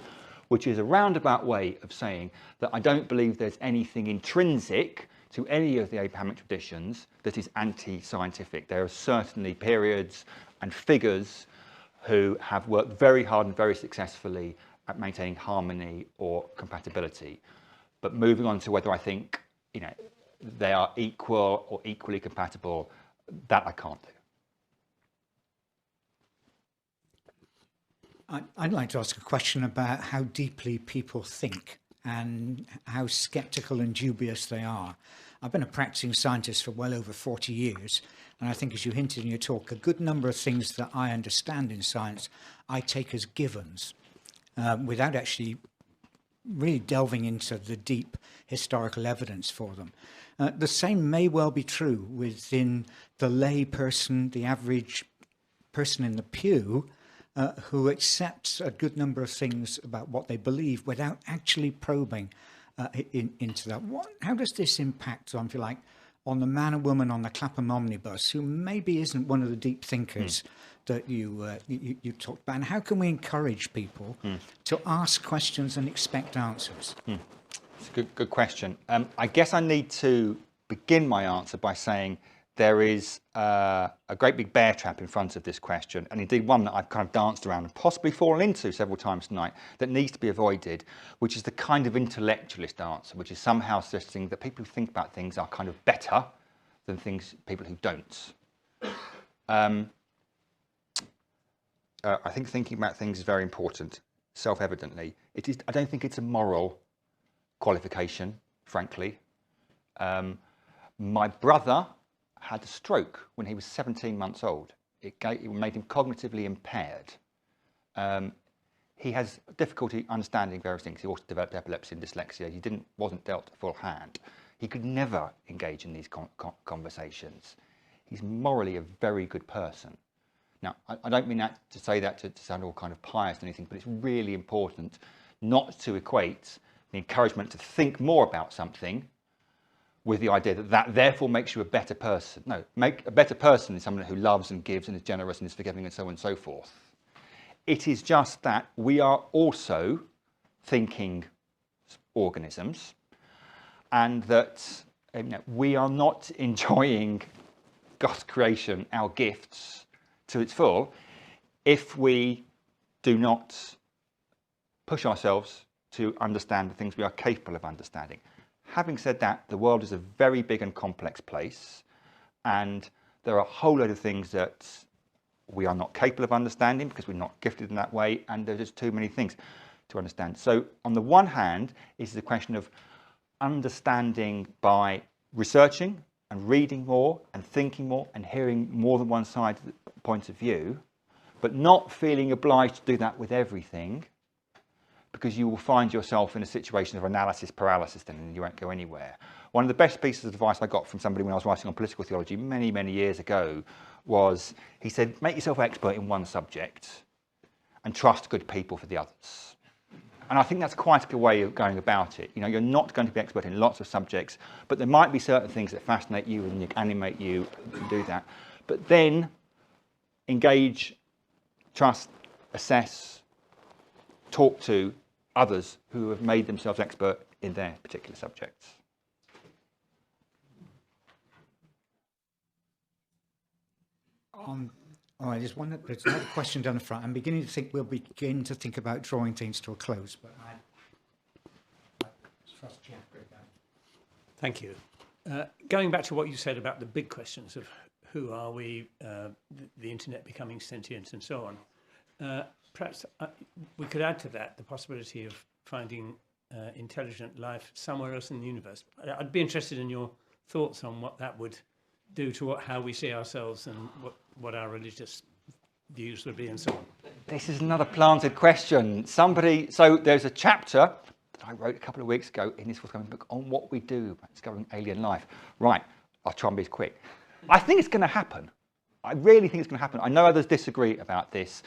which is a roundabout way of saying that I don't believe there's anything intrinsic to any of the Abrahamic traditions that is anti-scientific. There are certainly periods and figures who have worked very hard and very successfully at maintaining harmony or compatibility. But moving on to whether I think, they are equal or equally compatible, that I can't do. I'd like to ask a question about how deeply people think and how skeptical and dubious they are. I've been a practicing scientist for well over 40 years, and I think, as you hinted in your talk, a good number of things that I understand in science I take as givens, without actually really delving into the deep historical evidence for them. The same may well be true within the lay person, the average person in the pew, who accepts a good number of things about what they believe without actually probing into that. How does this impact on, if you like, on the man and woman on the Clapham omnibus who maybe isn't one of the deep thinkers that you talked about? And how can we encourage people to ask questions and expect answers? It's a good question. I guess I need to begin my answer by saying there is a great big bear trap in front of this question, and indeed one that I've kind of danced around and possibly fallen into several times tonight, that needs to be avoided, which is the kind of intellectualist answer, which is somehow suggesting that people who think about things are kind of better than people who don't. I think thinking about things is very important, self-evidently. I don't think it's a moral qualification, frankly. My brother had a stroke when he was 17 months old. It made him cognitively impaired. He has difficulty understanding various things. He also developed epilepsy and dyslexia. He wasn't dealt a full hand. He could never engage in these conversations. He's morally a very good person. Now, I don't mean that to say that to sound all kind of pious or anything, but it's really important not to equate the encouragement to think more about something with the idea that that therefore makes you a better person. No, make a better person is someone who loves and gives and is generous and is forgiving and so on and so forth. It is just that we are also thinking organisms, and that we are not enjoying God's creation, our gifts, to its full, if we do not push ourselves to understand the things we are capable of understanding. Having said that, the world is a very big and complex place, and there are a whole load of things that we are not capable of understanding because we're not gifted in that way, and there's just too many things to understand. So on the one hand, it's a question of understanding by researching and reading more and thinking more and hearing more than one side of the point of view, but not feeling obliged to do that with everything, because you will find yourself in a situation of analysis paralysis then, and you won't go anywhere. One of the best pieces of advice I got from somebody when I was writing on political theology many, many years ago was, he said, make yourself expert in one subject and trust good people for the others. And I think that's quite a good way of going about it. You're not going to be expert in lots of subjects, but there might be certain things that fascinate you and animate you and do that. But then engage, trust, assess, talk to others who have made themselves expert in their particular subjects. All right, there's another question down the front. I'm beginning to think we'll begin to think about drawing things to a close, but I trust Jeff. Thank you. Going back to what you said about the big questions of who are we, the internet becoming sentient and so on, perhaps we could add to that the possibility of finding intelligent life somewhere else in the universe. I'd be interested in your thoughts on what that would do to how we see ourselves and what our religious views would be and so on. This is another planted question. So there's a chapter that I wrote a couple of weeks ago in this forthcoming book on what we do about discovering alien life. Right, I'll try and be quick. I think it's going to happen. I really think it's going to happen. I know others disagree about this.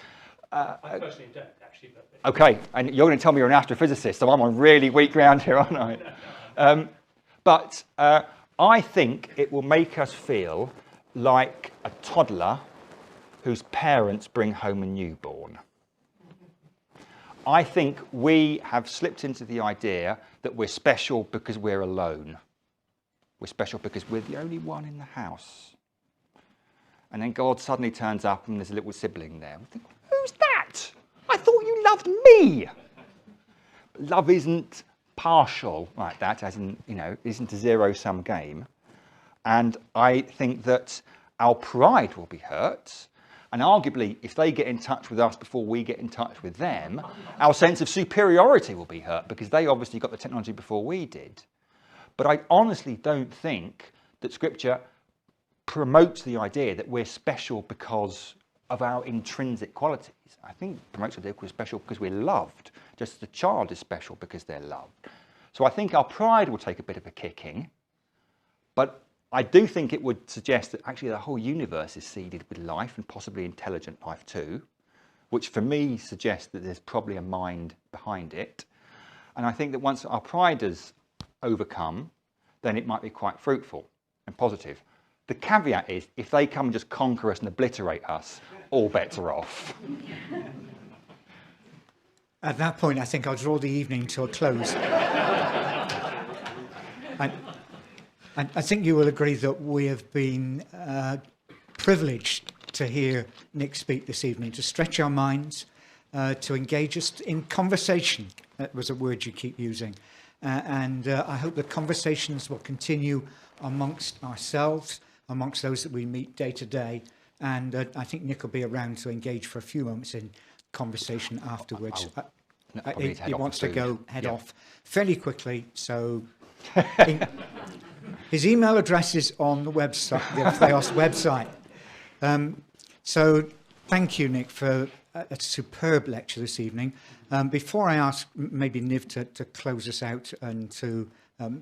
I personally don't, actually. But okay, and you're going to tell me you're an astrophysicist, so I'm on really weak ground here, aren't I? But I think it will make us feel like a toddler whose parents bring home a newborn. I think we have slipped into the idea that we're special because we're alone. We're special because we're the only one in the house. And then God suddenly turns up and there's a little sibling there. We think, who's that? I thought you loved me. But love isn't partial like that, as in, isn't a zero-sum game. And I think that our pride will be hurt. And arguably, if they get in touch with us before we get in touch with them, our sense of superiority will be hurt because they obviously got the technology before we did. But I honestly don't think that Scripture promotes the idea that we're special because of our intrinsic qualities. I think it promotes the idea that we're special because we're loved, just as the child is special because they're loved. So I think our pride will take a bit of a kicking, but I do think it would suggest that actually the whole universe is seeded with life and possibly intelligent life too, which for me suggests that there's probably a mind behind it. And I think that once our pride is overcome, then it might be quite fruitful and positive. The caveat is if they come and just conquer us and obliterate us, all bets are off. At that point, I think I'll draw the evening to a close. And I think you will agree that we have been privileged to hear Nick speak this evening, to stretch our minds, to engage us in conversation. That was a word you keep using. And I hope the conversations will continue amongst ourselves, amongst those that we meet day to day. And I think Nick will be around to engage for a few moments in conversation afterwards. He wants to go head off fairly quickly, so... His email address is on the website, the Theos website. So thank you, Nick, for a superb lecture this evening. Before I ask maybe Niv to close us out and to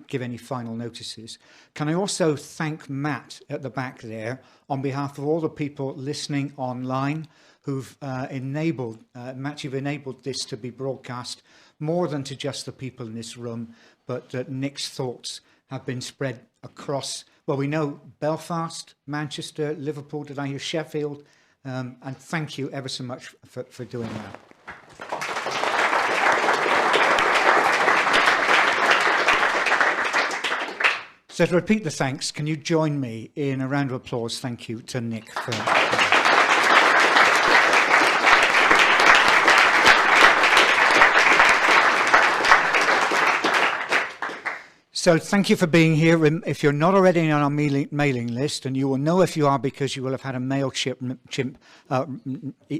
give any final notices, can I also thank Matt at the back there on behalf of all the people listening online who've enabled, Matt, you've enabled this to be broadcast more than to just the people in this room, but Nick's thoughts have been spread across, well, we know Belfast, Manchester, Liverpool, did I hear Sheffield? And thank you ever so much for doing that. So to repeat the thanks, can you join me in a round of applause? Thank you to Nick for... So thank you for being here. If you're not already on our mailing list, and you will know if you are because you will have had a MailChimp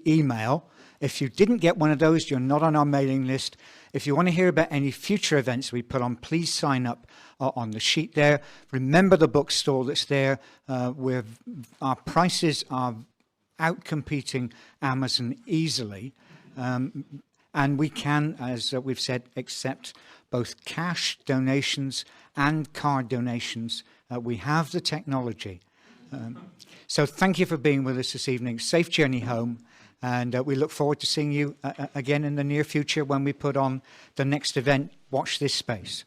email. If you didn't get one of those, you're not on our mailing list. If you want to hear about any future events we put on, please sign up on the sheet there. Remember the bookstore that's there, where our prices are outcompeting Amazon easily. And we can, as we've said, accept both cash donations and card donations. We have the technology. So thank you for being with us this evening. Safe journey home. And we look forward to seeing you again in the near future when we put on the next event, Watch This Space.